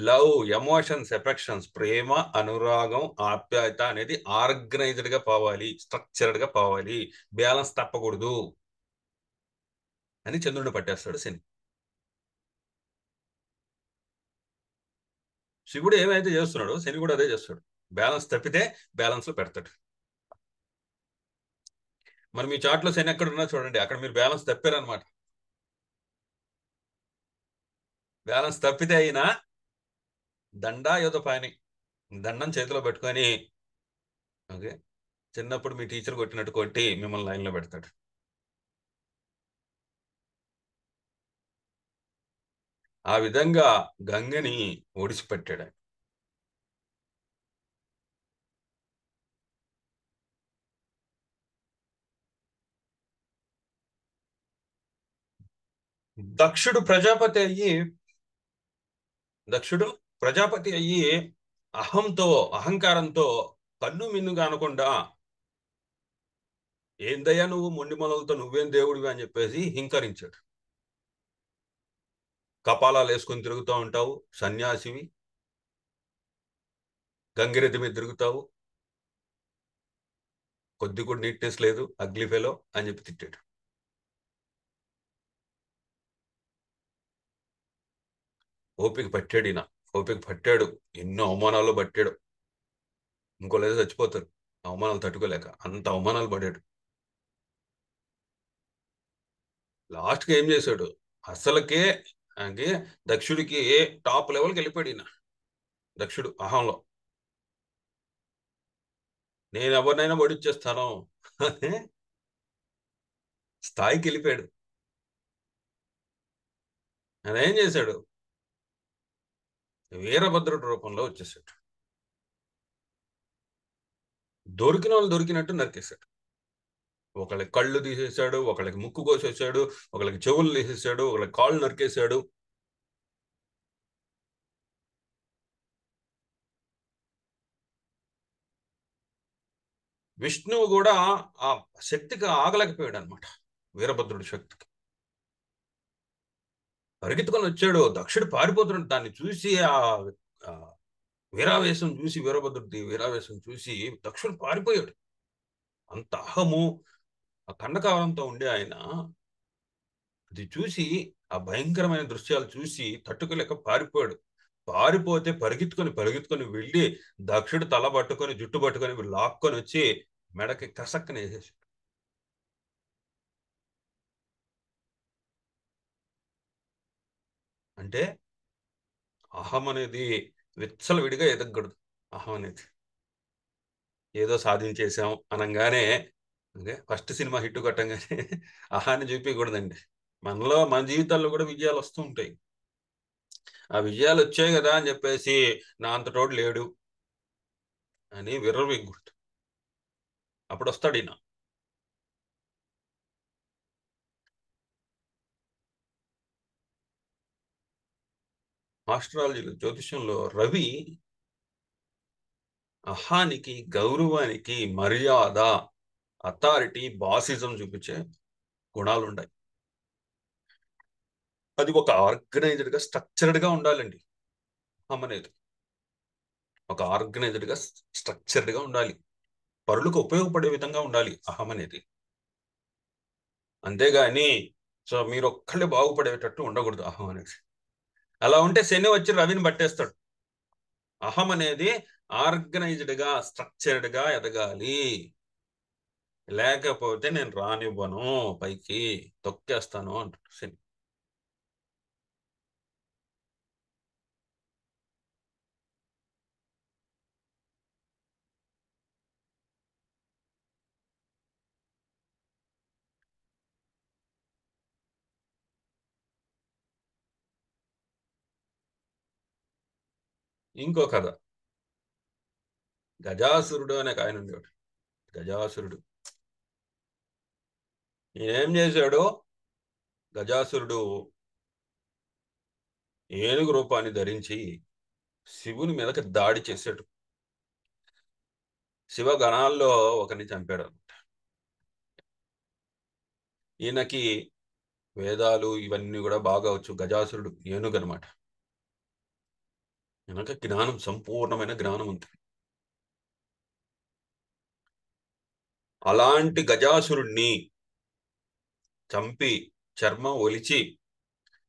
లవ్, ఎమోషన్స్, ఎఫెక్షన్స్, ప్రేమ, అనురాగం, ఆప్యాయత అనేది ఆర్గనైజ్డ్ గా పోవాలి, స్ట్రక్చర్డ్ గా పోవాలి, బ్యాలెన్స్ తప్పకూడదు అని చంద్రుడిని పట్టేస్తాడు శని. శివుడు ఏమైతే చేస్తున్నాడో శని కూడా అదే చేస్తాడు, బ్యాలెన్స్ తప్పితే బ్యాలెన్స్ లో పెడతాడు. మరి మీ చాట్లో శని ఎక్కడ ఉన్నా చూడండి, అక్కడ మీరు బ్యాలెన్స్ తప్పారనమాట. బ్యాలెన్స్ తప్పితే అయినా దండా ఏదో పని, దండం చేతిలో పెట్టుకొని, ఓకే, చిన్నప్పుడు మీ టీచర్ కొట్టినట్టు కొట్టి మిమ్మల్ని లైన్లో పెడతాడు. ఆ విధంగా గంగని ఒడిసిపెట్టాడు ఆయన. దక్షుడు ప్రజాపతి అయ్యి దక్షుడు ప్రజాపతి అయ్యి అహంతో, అహంకారంతో కన్ను మిన్నుగా అనకుండా, ఏందయ్యా నువ్వు మొండి మొలలతో నువ్వేం దేవుడివి అని చెప్పేసి హింకరించాడు. కపాలాలు వేసుకొని తిరుగుతూ ఉంటావు, సన్యాసివి, గంగిరెద్దు మీద తిరుగుతావు, కొద్ది కూడా నీట్నెస్ లేదు, అగ్లీ ఫెలో అని చెప్పి తిట్టాడు. ఓపిక పట్టాడు ఈయన, ఓపిక పట్టాడు, ఎన్నో అవమానాలు పట్టాడు. ఇంకో లేదా చచ్చిపోతారు అవమానాలు తట్టుకోలేక, అంత అవమానాలు పడాడు. లాస్ట్కి ఏం చేశాడు, అసలుకే అంటే దక్షుడికి టాప్ లెవెల్కి వెళ్ళిపోయాడు ఈయన. దక్షుడు అహంలో నేను ఎవరినైనా ఓడిచ్చేస్తాను అనే స్థాయికి వెళ్ళిపోయాడు. ఆయన ఏం చేశాడు, వీరభద్రుడి రూపంలో వచ్చేసాడు. దొరికిన వాళ్ళు దొరికినట్టు నరికేశాడు. ఒకళ్ళకి కళ్ళు తీసేశాడు, ఒకళ్ళకి ముక్కు కోసేసాడు, ఒకళ్ళకి చెవులు తీసేసాడు, ఒకళ్ళకి కాళ్ళు నరికేశాడు. విష్ణువు కూడా ఆ శక్తికి ఆగలేకపోయాడు అనమాట, వీరభద్రుడి శక్తికి. పరిగెత్తుకొని వచ్చాడు, దక్షుడు పారిపోతున్నాడు. దాన్ని చూసి ఆ వీరావేశం చూసి, వీరభద్రుడి వీరావేశం చూసి దక్షుడు పారిపోయాడు. అంత అహము, ఆ కండకావరంతో ఉండే ఆయన అది చూసి, ఆ భయంకరమైన దృశ్యాలు చూసి తట్టుకోలేక పారిపోయాడు. పారిపోతే పరిగెత్తుకొని పరిగెత్తుకొని వెళ్ళి దక్షుడు తల పట్టుకొని జుట్టు పట్టుకొని లాక్కొని వచ్చి మెడకి కసక్కని వేసేసి, అంటే అహం అనేది విచ్చలవిడిగా ఎదగకూడదు. అహం అనేది ఏదో సాధించేసాం అనగానే, అంటే ఫస్ట్ సినిమా హిట్ కొట్టంగానే అహాన్ని చూపించకూడదండి. మనలో మన జీవితాల్లో కూడా విజయాలు వస్తూ ఉంటాయి. ఆ విజయాలు వచ్చాయి కదా అని చెప్పేసి నా అంతటోడు లేడు అని విర్రవీగకూడదు. అప్పుడు వస్తాడు ఈయన. ఆస్ట్రాలజీలో, జ్యోతిష్యంలో రవి అహానికి, గౌరవానికి, మర్యాద, అథారిటీ, బాసిజం చూపించే గుణాలు ఉన్నాయి. అది ఒక ఆర్గనైజ్డ్ గా, స్ట్రక్చర్డ్ గా ఉండాలండి. అనేది ఒక ఆర్గనైజ్డ్ గా, స్ట్రక్చర్డ్ గా ఉండాలి. పరులకు ఉపయోగపడే విధంగా ఉండాలి అహం అనేది. అంతేగాని సో మీరు ఒక్కళ్ళే బాగుపడేటట్టు ఉండకూడదు అహం అనేది. అలా ఉంటే శని వచ్చి రవిని పట్టేస్తాడు. అహం అనేది ఆర్గనైజ్డ్ గా, స్ట్రక్చర్డ్ గా ఎదగాలి. లేకపోతే నేను రానివ్వను, పైకి తొక్కేస్తాను అంటాడు శని. ఇంకో కథ, గజాసురుడు అనే ఒక ఆయన ఉండేవాడు. గజాసురుడు ఈయనేం చేశాడు? గజాసురుడు ఏనుగు రూపాన్ని ధరించి శివుని మీదకి దాడి చేశాడు. శివ గణాల్లో ఒకరిని చంపాడు. ఈయనకి వేదాలు ఇవన్నీ కూడా బాగా వచ్చు. గజాసురుడు ఏనుగు అనమాట. ఈయనకి జ్ఞానం, సంపూర్ణమైన జ్ఞానం ఉంది. అలాంటి గజాసురుణ్ణి చంపి చర్మం ఒలిచి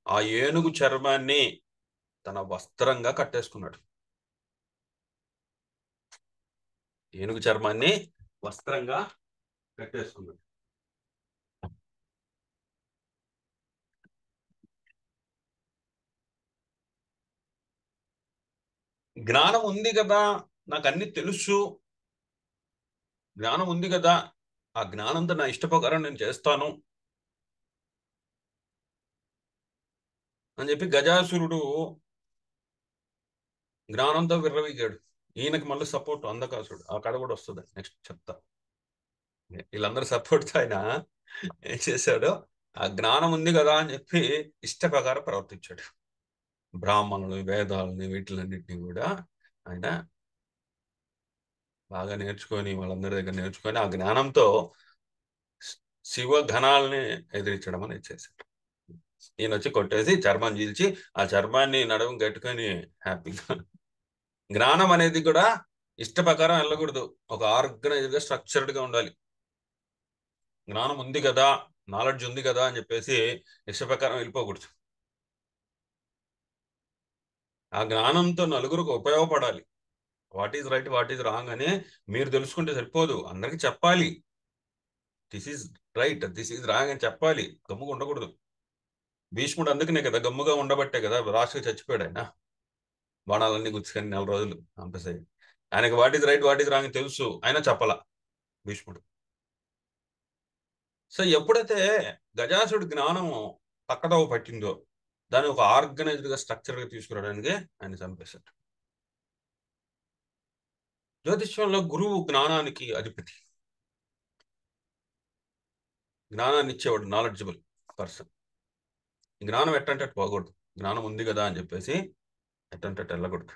ఆ ఏనుగు చర్మాన్ని తన వస్త్రంగా కట్టేసుకున్నాడు. ఏనుగు చర్మాన్ని వస్త్రంగా కట్టేసుకున్నాడు. జ్ఞానం ఉంది కదా, నాకు అన్ని తెలుసు, జ్ఞానం ఉంది కదా, ఆ జ్ఞానంతో నా ఇష్ట ప్రకారం నేను చేస్తాను అని చెప్పి గజాసురుడు జ్ఞానంతో విర్రవీగాడు. ఈయనకి మళ్ళీ సపోర్ట్ అంధకాసుడు. ఆ కథ కూడా వస్తుంది, నెక్స్ట్ చెప్తా. వీళ్ళందరూ సపోర్ట్ ఆయన ఏం చేశాడు? ఆ జ్ఞానం ఉంది కదా అని చెప్పి ఇష్ట ప్రకారం ప్రవర్తించాడు. బ్రాహ్మణులు, వేదాలని, వీటిలన్నింటినీ కూడా ఆయన బాగా నేర్చుకొని, వాళ్ళందరి దగ్గర నేర్చుకొని ఆ జ్ఞానంతో శివ ఘనాల్ని ఎదిరించడం అనేది చేశాడు. ఈయన వచ్చి కొట్టేసి చర్మం చీల్చి ఆ చర్మాన్ని నడుము కట్టుకొని హ్యాపీగా. జ్ఞానం అనేది కూడా ఇష్ట ప్రకారం వెళ్ళకూడదు, ఒక ఆర్గనైజ్డ్ గా, స్ట్రక్చర్డ్ గా ఉండాలి. జ్ఞానం ఉంది కదా, నాలెడ్జ్ ఉంది కదా అని చెప్పేసి ఇష్ట ప్రకారం వెళ్ళిపోకూడదు. ఆ జ్ఞానంతో నలుగురికి ఉపయోగపడాలి. What is right, what is wrong అని మీరు తెలుసుకుంటే సరిపోదు, అందరికి చెప్పాలి. This is right, this is wrong అని చెప్పాలి. గమ్ముగా ఉండకూడదు. భీష్ముడు అందుకనే కదా, గమ్ముగా ఉండబట్టే కదా రాష్ట్ర చచ్చిపోయాడు ఆయన. బాణాలన్నీ గుచ్చుకొని 4 రోజులు అంతసేపు. ఆయనకి what is right, what is wrong తెలుసు, ఆయన చెప్పాల భీష్ముడు. సో ఎప్పుడైతే గజాసుడి జ్ఞానం పక్కదోవ పట్టిందో, దాన్ని ఒక ఆర్గనైజ్డ్ గా, స్ట్రక్చర్ గా తీసుకురావడానికి ఆయన చంపేశాడు. జ్యోతిష్యంలో గురువు జ్ఞానానికి అధిపతి. జ్ఞానాన్ని ఇచ్చేవాడు నాలెడ్జబుల్ పర్సన్. జ్ఞానం ఎట్టంటే పోకూడదు. జ్ఞానం ఉంది కదా అని చెప్పేసి ఎట్టంటే వెళ్ళకూడదు.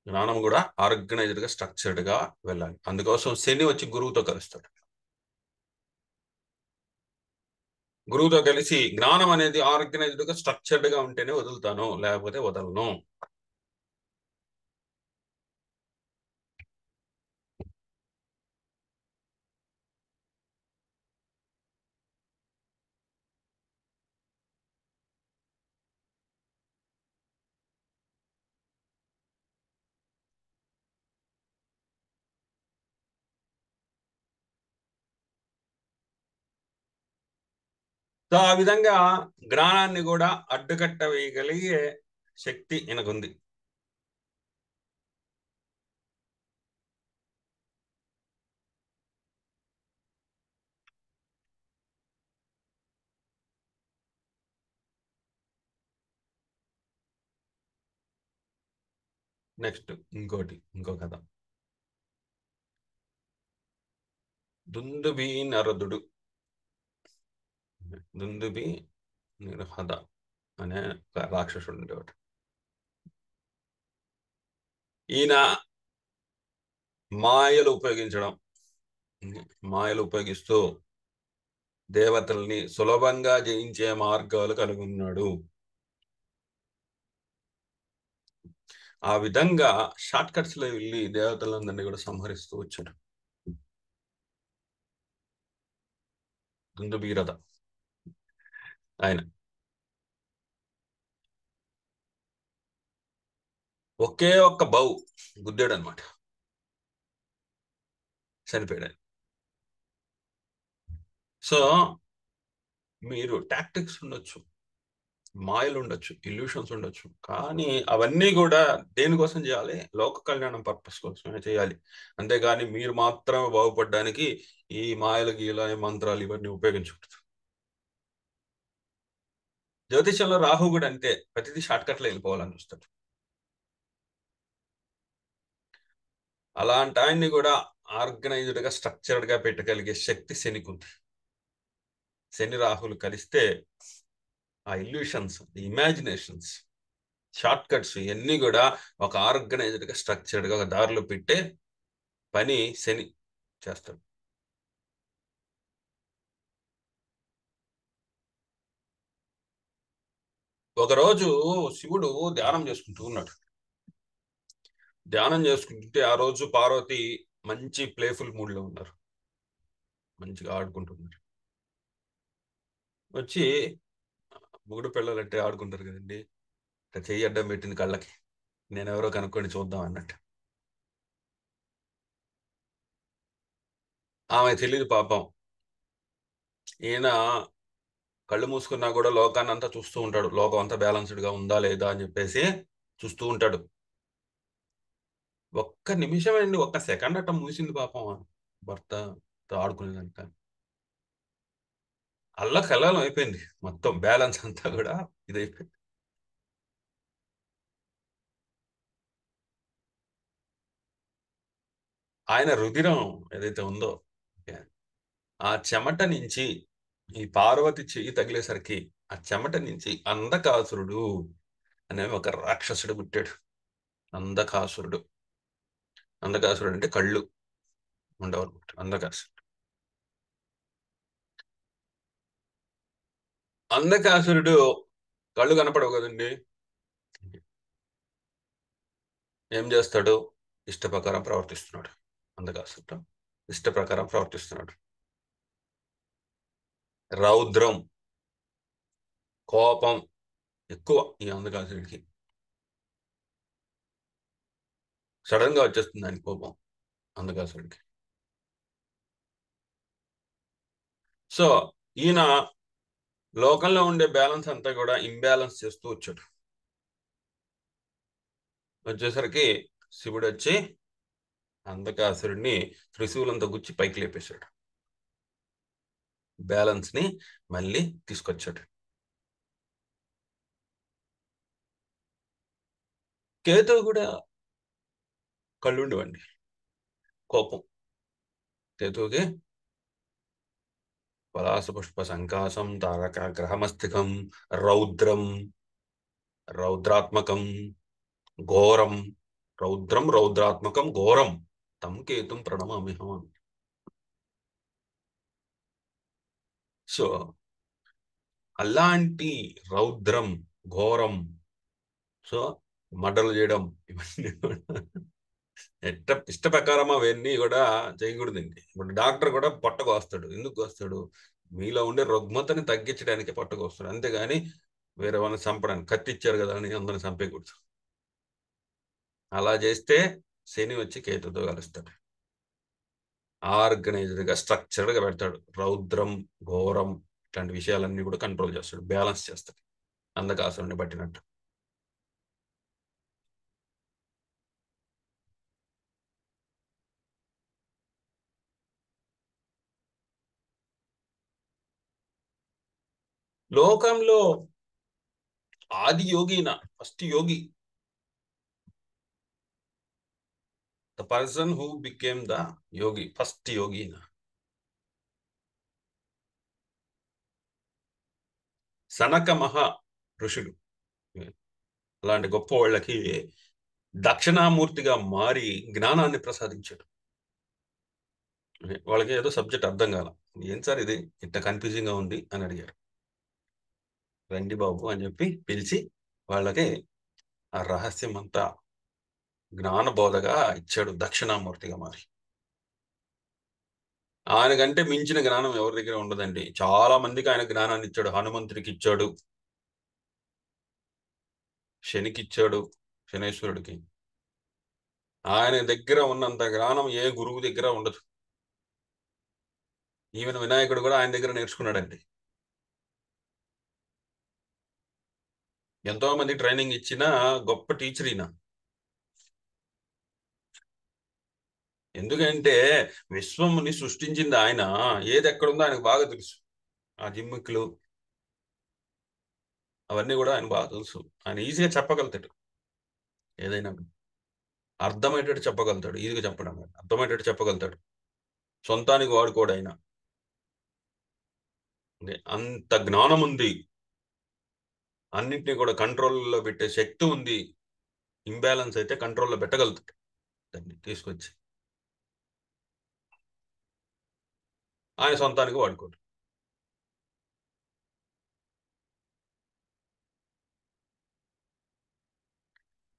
జ్ఞానం కూడా ఆర్గనైజ్డ్ గా, స్ట్రక్చర్డ్ గా వెళ్ళాలి. అందుకోసం శని వచ్చి గురువుతో కలుస్తాడు. గురువుతో కలిసి జ్ఞానం అనేది ఆర్గనైజ్డ్ గా, స్ట్రక్చర్డ్ గా ఉంటేనే వదులుతాను, లేకపోతే వదలను. సో ఆ విధంగా జ్ఞానాన్ని కూడా అడ్డుకట్ట వేయగలిగే శక్తి ఈయనకుంది. నెక్స్ట్ ఇంకో కథ, దుందుబి నరదుడు. దుందుబి నిర్హద అనే ఒక రాక్షసుడు ఉండేవాడు. ఈయన మాయలు ఉపయోగించడం, మాయలు ఉపయోగిస్తూ దేవతల్ని సులభంగా జయించే మార్గాలు కలిగి ఉన్నాడు. ఆ విధంగా షార్ట్ కట్స్ లో వెళ్ళి దేవతలందరినీ కూడా సంహరిస్తూ వచ్చాడు దుందుబీరద ఆయన. ఒకే ఒక్క బౌ గుద్దాడు అనమాట, చనిపోయాడు. సో మీరు టాక్టిక్స్ ఉండొచ్చు, మాయలు ఉండొచ్చు, ఇల్యూషన్స్ ఉండొచ్చు, కానీ అవన్నీ కూడా దేనికోసం చేయాలి? లోక కళ్యాణం పర్పస్ కోసమే చేయాలి. అంతేగాని మీరు మాత్రమే బాగుపడడానికి ఈ మాయలు గీల మంత్రాలు ఇవన్నీ ఉపయోగించకూడదు. జ్యోతిష్యంలో రాహు కూడా అంతే, ప్రతిదీ షార్ట్ కట్లో వెళ్ళిపోవాలని చూస్తాడు. అలాంటి ఆయన్ని కూడా ఆర్గనైజ్డ్ గా స్ట్రక్చర్డ్ గా పెట్టగలిగే శక్తి శనికి ఉంది. శని రాహులు కలిస్తే ఆ ఇల్యూషన్స్, ఇమాజినేషన్స్, షార్ట్ కట్స్ ఇవన్నీ కూడా ఒక ఆర్గనైజ్డ్ గా స్ట్రక్చర్డ్ గా ఒక దారిలో పెట్టే పని శని చేస్తాడు. ఒకరోజు శివుడు ధ్యానం చేసుకుంటూ ఉన్నాడు. ధ్యానం చేసుకుంటుంటే ఆ రోజు పార్వతి మంచి ప్లేఫుల్ మూడ్ లో ఉన్నారు, మంచిగా ఆడుకుంటున్నారు. వచ్చి మొగుడు పిల్లలంటే ఆడుకుంటారు కదండి, ఇట్లా చెయ్యి అడ్డం పెట్టింది కళ్ళకి, నేను ఎవరో కనుక్కొని చూద్దాం అన్నట్టు. ఆమె తెలియదు పాపం, ఈయన కళ్ళు మూసుకున్నా కూడా లోకాన్ని అంతా చూస్తూ ఉంటాడు, లోకం అంతా బ్యాలన్స్డ్ గా ఉందా లేదా అని చెప్పేసి చూస్తూ ఉంటాడు. ఒక్క నిమిషం అండి, ఒక్క సెకండ్ అట్ట మూసింది పాపం భర్తతో ఆడుకునేదంట. అల్లకల్లోలం అయిపోయింది మొత్తం, బ్యాలెన్స్ అంతా కూడా ఇదైపోయింది. ఆయన రుధిరం ఏదైతే ఉందో, ఆ చెమట నుంచి ఈ పార్వతి చెయ్యి తగిలేసరికి ఆ చెమట నుంచి అంధకాసురుడు అనే ఒక రాక్షసుడు పుట్టాడు. అంధకాసురుడు, అంధకాసురుడు అంటే కళ్ళు ఉండవు అనమాట, అంధకాసురుడు. అంధకాసురుడు కళ్ళు కనపడవు కదండి, ఏం చేస్తాడు? ఇష్ట ప్రకారం ప్రవర్తిస్తున్నాడు. అంధకాసురుడు ఇష్ట ప్రకారం ప్రవర్తిస్తున్నాడు. రౌద్రం, కోపం ఎక్కువ ఈ అంధకాసురుడికి. సడన్ గా వచ్చేస్తుంది ఆయన కోపం అంధకాసురుడికి. సో ఈయన లోకంలో ఉండే బ్యాలెన్స్ అంతా కూడా ఇంబ్యాలెన్స్ చేస్తూ వచ్చాడు. వచ్చేసరికి శివుడు వచ్చి అంధకాసురుడిని త్రిశూలంతో గుచ్చి పైకి లేపేశాడు, బ్యాలెన్స్ ని మళ్ళీ తీసుకొచ్చాడు. కేతువు కూడా కళ్ళుండవండి, కోపం. కేతువుకి పలాస పుష్ప సంకాసం తారక గ్రహమస్తికం రౌద్రం, రౌద్రాత్మకం, ఘోరం, రౌద్రం రౌద్రాత్మకం ఘోరం తం కేతుం ప్రణమామ్యహం. సో అలాంటి రౌద్రం, ఘోరం, సో మర్డర్లు చేయడం ఇవన్నీ కూడా ఇష్ట ప్రకారం అవన్నీ కూడా చేయకూడదండి. ఇప్పుడు డాక్టర్ కూడా పొట్టకు వస్తాడు, ఎందుకు వస్తాడు? మీలో ఉండే రుగ్మతని తగ్గించడానికి పొట్టకు వస్తాడు, అంతేగాని వేరే వాళ్ళని చంపడానికి. కత్తి ఇచ్చారు కదా అని అందరిని చంపేయకూడదు. అలా చేస్తే శని వచ్చి కేతుతో కలుస్తాడు, ఆర్గనైజ్డ్ గా స్ట్రక్చర్డ్ గా పెడతాడు. రౌద్రం, ఘోరం ఇట్లాంటి విషయాలన్నీ కూడా కంట్రోల్ చేస్తాడు, బ్యాలెన్స్ చేస్తాడు అంధకాసురుని పట్టినట్టు. లోకంలో ఆది యోగిన, first yogi, the person who became the yogi, first యోగిన సనక మహా ఋషులు. అలాంటి గొప్ప వాళ్ళకి దక్షిణామూర్తిగా మారి జ్ఞానాన్ని ప్రసాదించాడు. వాళ్ళకి ఏదో సబ్జెక్ట్ అర్థం కాల. ఏం సార్ ఇది ఇంత కన్ఫ్యూజింగ్ గా ఉంది అని అడిగారు. రండి బాబు అని చెప్పి పిలిచి వాళ్ళకి ఆ రహస్యం అంతా జ్ఞానబోధగా ఇచ్చాడు దక్షిణామూర్తిగా మారి. ఆయన కంటే మించిన జ్ఞానం ఎవరి దగ్గర ఉండదండి. చాలా మందికి ఆయన జ్ఞానాన్ని ఇచ్చాడు. హనుమంతుడికి ఇచ్చాడు, శనికి ఇచ్చాడు, శనేశ్వరుడికి. ఆయన దగ్గర ఉన్నంత జ్ఞానం ఏ గురువు దగ్గర ఉండదు. ఈవెన్ వినాయకుడు కూడా ఆయన దగ్గర నేర్చుకున్నాడండి. ఎంతో మంది ట్రైనింగ్ ఇచ్చిన గొప్ప టీచర్ ఈయన. ఎందుకంటే విశ్వముని సృష్టించింది ఆయన. ఏది ఎక్కడుందో ఆయనకు బాగా తెలుసు. ఆ జిమ్మిక్లు అవన్నీ కూడా ఆయన బాగా తెలుసు. ఆయన ఈజీగా చెప్పగలుగుతాడు. ఏదైనా అర్థమయ్యేటట్టు చెప్పగలుగుతాడు. ఈజీగా చెప్పడం కాదు, అర్థమయ్యేటట్టు చెప్పగలుగుతాడు. సొంతానికి వాడుకోడు ఆయన. అంత జ్ఞానం ఉంది. అన్నింటినీ కూడా కంట్రోల్లో పెట్టే శక్తి ఉంది. ఇంబ్యాలెన్స్ అయితే కంట్రోల్లో పెట్టగలుగుతాడు దాన్ని తీసుకొచ్చి. ఆయన సొంతానికి వాడుకోడు.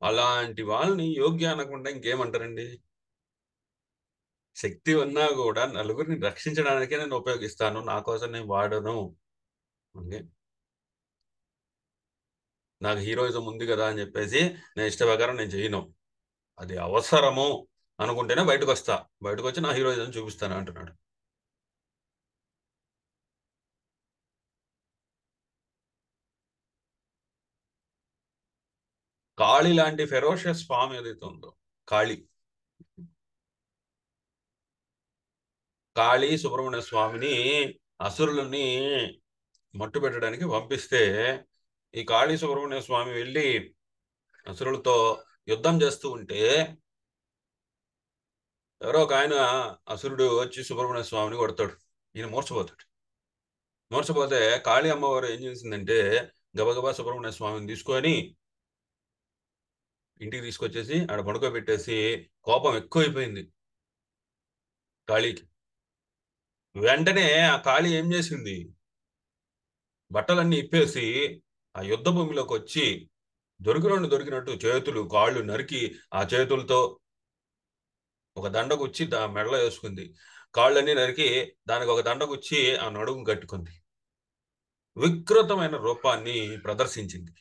అలాంటి వాళ్ళని యోగ్య అనకుండా ఇంకేమంటారండి? శక్తి ఉన్నా కూడా నలుగురిని రక్షించడానికే నేను ఉపయోగిస్తాను, నా కోసం నేను వాడను. ఓకే, నాకు హీరోయిజం ఉంది కదా అని చెప్పేసి నేను ఇష్ట ప్రకారం నేను చేయను. అది అవసరము అనుకుంటేనే బయటకు వస్తా. బయటకు వచ్చి నా హీరోయిజం చూపిస్తాను అంటున్నాడు. కాళి లాంటి ఫెరోషియస్ ఫామ్ ఏదైతే ఉందో, కాళి కాళీ సుబ్రహ్మణ్య స్వామిని అసురులని మట్టు పెట్టడానికి పంపిస్తే, ఈ కాళీ సుబ్రహ్మణ్య స్వామి వెళ్ళి అసురులతో యుద్ధం చేస్తూ ఉంటే, ఎవరో ఒక ఆయన అసురుడు వచ్చి సుబ్రహ్మణ్య స్వామిని కొడతాడు. ఈయన మూర్చపోతాడు. మూర్చపోతే కాళీ అమ్మవారు ఏం చేసిందంటే గబగబా సుబ్రహ్మణ్య స్వామిని తీసుకొని ఇంటికి తీసుకొచ్చేసి ఆడ పడుకోబెట్టేసి, కోపం ఎక్కువైపోయింది కాళీకి. వెంటనే ఆ కాళీ ఏం చేసింది, బట్టలన్నీ ఇప్పేసి ఆ యుద్ధ భూమిలోకి వచ్చి దొరికినట్టు చేతులు కాళ్ళు నరికి ఆ చేతులతో ఒక దండ గుచ్చి మెడలో వేసుకుంది. కాళ్ళన్నీ నరికి దానికి ఒక దండ గుచ్చి ఆ నడుము కట్టుకుంది. వికృతమైన రూపాన్ని ప్రదర్శించింది.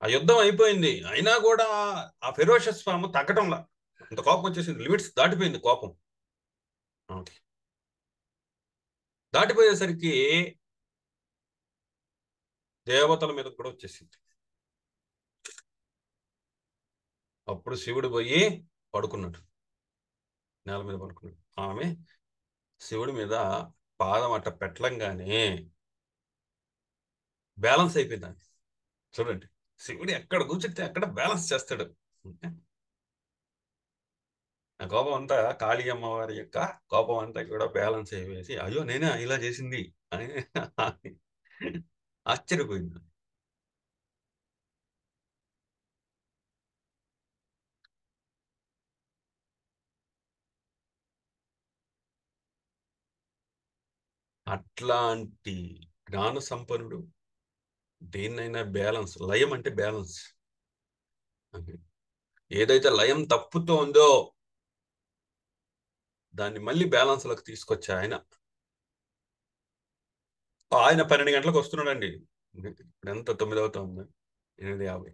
ఆ యుద్ధం అయిపోయింది, అయినా కూడా ఆ ఫెరోషస్ ఫామ్ తగ్గటంలా. అంత కోపం వచ్చేసింది, లిమిట్స్ దాటిపోయింది కోపం. ఓకే. దాటిపోయేసరికి దేవతల మీద కూడా వచ్చేసింది. అప్పుడు శివుడు పోయి పడుకున్నాడు, నేల మీద పడుకున్నాడు. ఆమె శివుడి మీద పాదం అట్ట పెట్టంగానే బ్యాలెన్స్ అయిపోయింది. చూడండి, శివుడు ఎక్కడ కూర్చుంటే అక్కడ బ్యాలెన్స్ చేస్తాడు. ఆ కోపం అంతా కాళీ అమ్మవారి యొక్క కోపం అంతా కూడా బ్యాలెన్స్ అయిపోయేసి, అయ్యో నేనే ఇలా చేసింది అని ఆశ్చర్యపోయింది. అట్లాంటి జ్ఞాన సంపన్నుడు దేన్నైనా బ్యాలెన్స్, లయం అంటే బ్యాలెన్స్. ఏదైతే లయం తప్పుతోందో దాన్ని మళ్ళీ బ్యాలెన్స్ లోకి తీసుకొచ్చా ఆయన. ఆయన 12 గంటలకు వస్తున్నాడండి. ఇప్పుడు ఎంత 9 అవుతుంది, 8:50.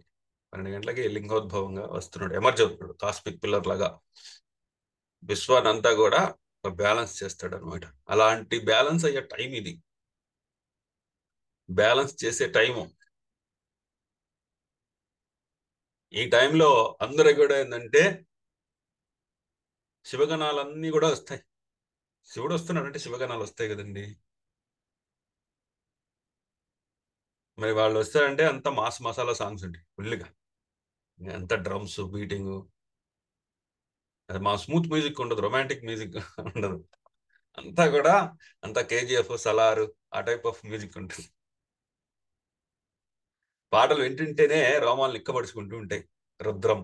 12 గంటలకి లింగోద్భవంగా వస్తున్నాడు, ఎమర్జ్ అవుతున్నాడు కాస్మిక్ పిల్లర్ లాగా. విశ్వాన్ని అంతా కూడా బ్యాలెన్స్ చేస్తాడు అనమాట. అలాంటి బ్యాలెన్స్ అయ్యే టైం ఇది. బ్యాలెన్స్ చేసే టైము ఈ టైంలో అందరూ కూడా ఏంటంటే శివగణాలన్నీ కూడా వస్తాయి. శివుడు వస్తున్నాడంటే శివగణాలు వస్తాయి కదండి. మరి వాళ్ళు వస్తారంటే అంత మాస్ మసాలా సాంగ్స్ ఉంటాయి ఫుల్గా. అంత డ్రమ్స్ బీటింగ్, అది మా స్మూత్ మ్యూజిక్ ఉండదు, రొమాంటిక్ మ్యూజిక్ ఉండదు. అంతా కూడా అంత కేజీఎఫ్ సలారు ఆ టైప్ ఆఫ్ మ్యూజిక్ ఉంటుంది. పాటలు వింటుంటేనే రోమాలు నిక్కబడుచుకుంటూ ఉంటాయి. రుద్రం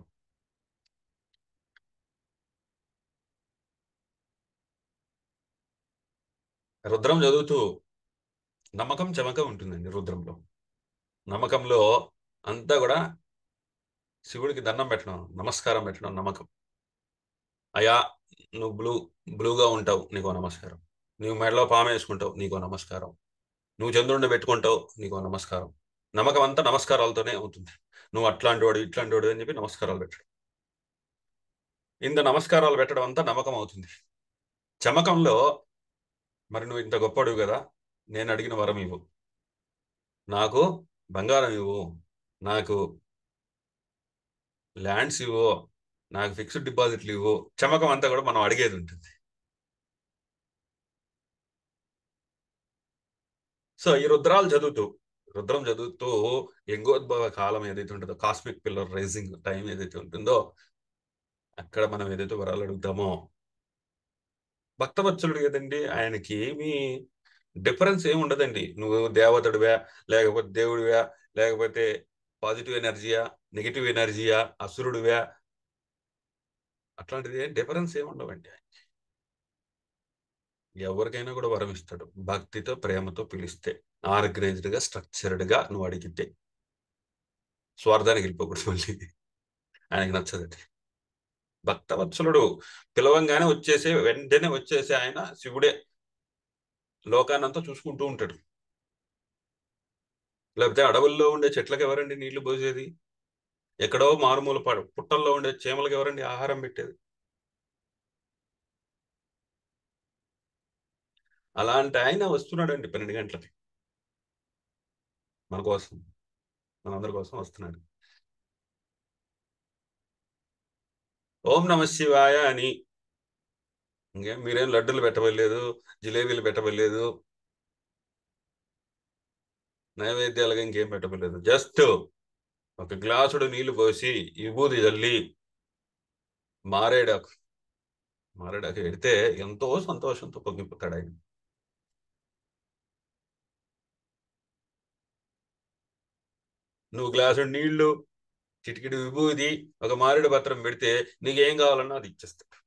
రుద్రం చదువుతూ నమ్మకం చమకం ఉంటుందండి రుద్రంలో. నమ్మకంలో అంతా కూడా శివుడికి దండం పెట్టడం, నమస్కారం పెట్టడం నమ్మకం. అయ్యా, నువ్వు బ్లూగా ఉంటావు, నీకో నమస్కారం. నువ్వు మెడలో పాము వేసుకుంటావు, నీకో నమస్కారం. నువ్వు చంద్రుడిని పెట్టుకుంటావు, నీకో నమస్కారం. నమ్మకం అంతా నమస్కారాలతోనే అవుతుంది. నువ్వు అట్లాంటి వాడు ఇట్లాంటి వాడు అని చెప్పి నమస్కారాలు పెట్టడం. ఇంత నమస్కారాలు పెట్టడం అంతా నమ్మకం అవుతుంది. చమకంలో మరి నువ్వు ఇంత గొప్పడు కదా, నేను అడిగిన వరం ఇవ్వు, నాకు బంగారం ఇవ్వు, నాకు ల్యాండ్స్ ఇవ్వు, నాకు ఫిక్స్డ్ డిపాజిట్లు ఇవ్వు. చమకం అంతా కూడా మనం అడిగేది ఉంటుంది. సో ఈ రుద్రం చదువుతూ యంగోద్భవ కాలం ఏదైతే ఉంటుందో, కాస్మిక్ పిల్లర్ రైజింగ్ టైం ఏదైతే ఉంటుందో, అక్కడ మనం ఏదైతే వరాలు అడుగుతామో, భక్తవత్సలుడు కదండి, ఆయనకి ఏమీ డిఫరెన్స్ ఏమి ఉండదండి. నువ్వు దేవతడివా, లేకపోతే దేవుడివా, లేకపోతే పాజిటివ్ ఎనర్జీయా, నెగిటివ్ ఎనర్జీయా, అసురుడివా, అట్లాంటిది ఏం డిఫరెన్స్ ఏమి ఉండవండి. ఎవరికైనా కూడా వరం ఇస్తాడు, భక్తితో ప్రేమతో పిలిస్తే, ఆర్గనైజ్డ్ గా స్ట్రక్చర్డ్ గా నువ్వు అడిగితే. స్వార్థానికి వెళ్ళిపోకూడదు మళ్ళీ, ఆయనకి నచ్చదండి. భక్తవత్సలుడు పిలవంగానే వచ్చేసే, వెంటనే వచ్చేసే ఆయన శివుడే, లోకాన్నంతా చూసుకుంటూ ఉంటాడు. లేకపోతే అడవుల్లో ఉండే చెట్లకు ఎవరండి నీళ్లు పోసేది? ఎక్కడో మారుమూల పుట్టల్లో ఉండే చీమలకు ఎవరండి ఆహారం పెట్టేది? అలాంటి ఆయన వస్తున్నాడండి 12 గంటలకి మన కోసం, మనందరి కోసం వస్తున్నాడు. ఓం నమ శివాయ అని ఇంకేం మీరేం లడ్డూలు పెట్టవలేదు, జిలేబీలు పెట్టవలేదు, నైవేద్యాలుగా ఇంకేం పెట్టవలేదు. జస్ట్ ఒక గ్లాసుడు నీళ్లు పోసి విభూది చల్లి మారేడాకు మారేడాకు ఎడితే ఎంతో సంతోషంతో పొంగిపోతాడు ఆయన. నువ్వు గ్లాసుడు నీళ్లు, చిటికిడి విభూది, ఒక మారేడు పత్రం పెడితే నీకేం కావాలన్నా అది ఇచ్చేస్తాడు.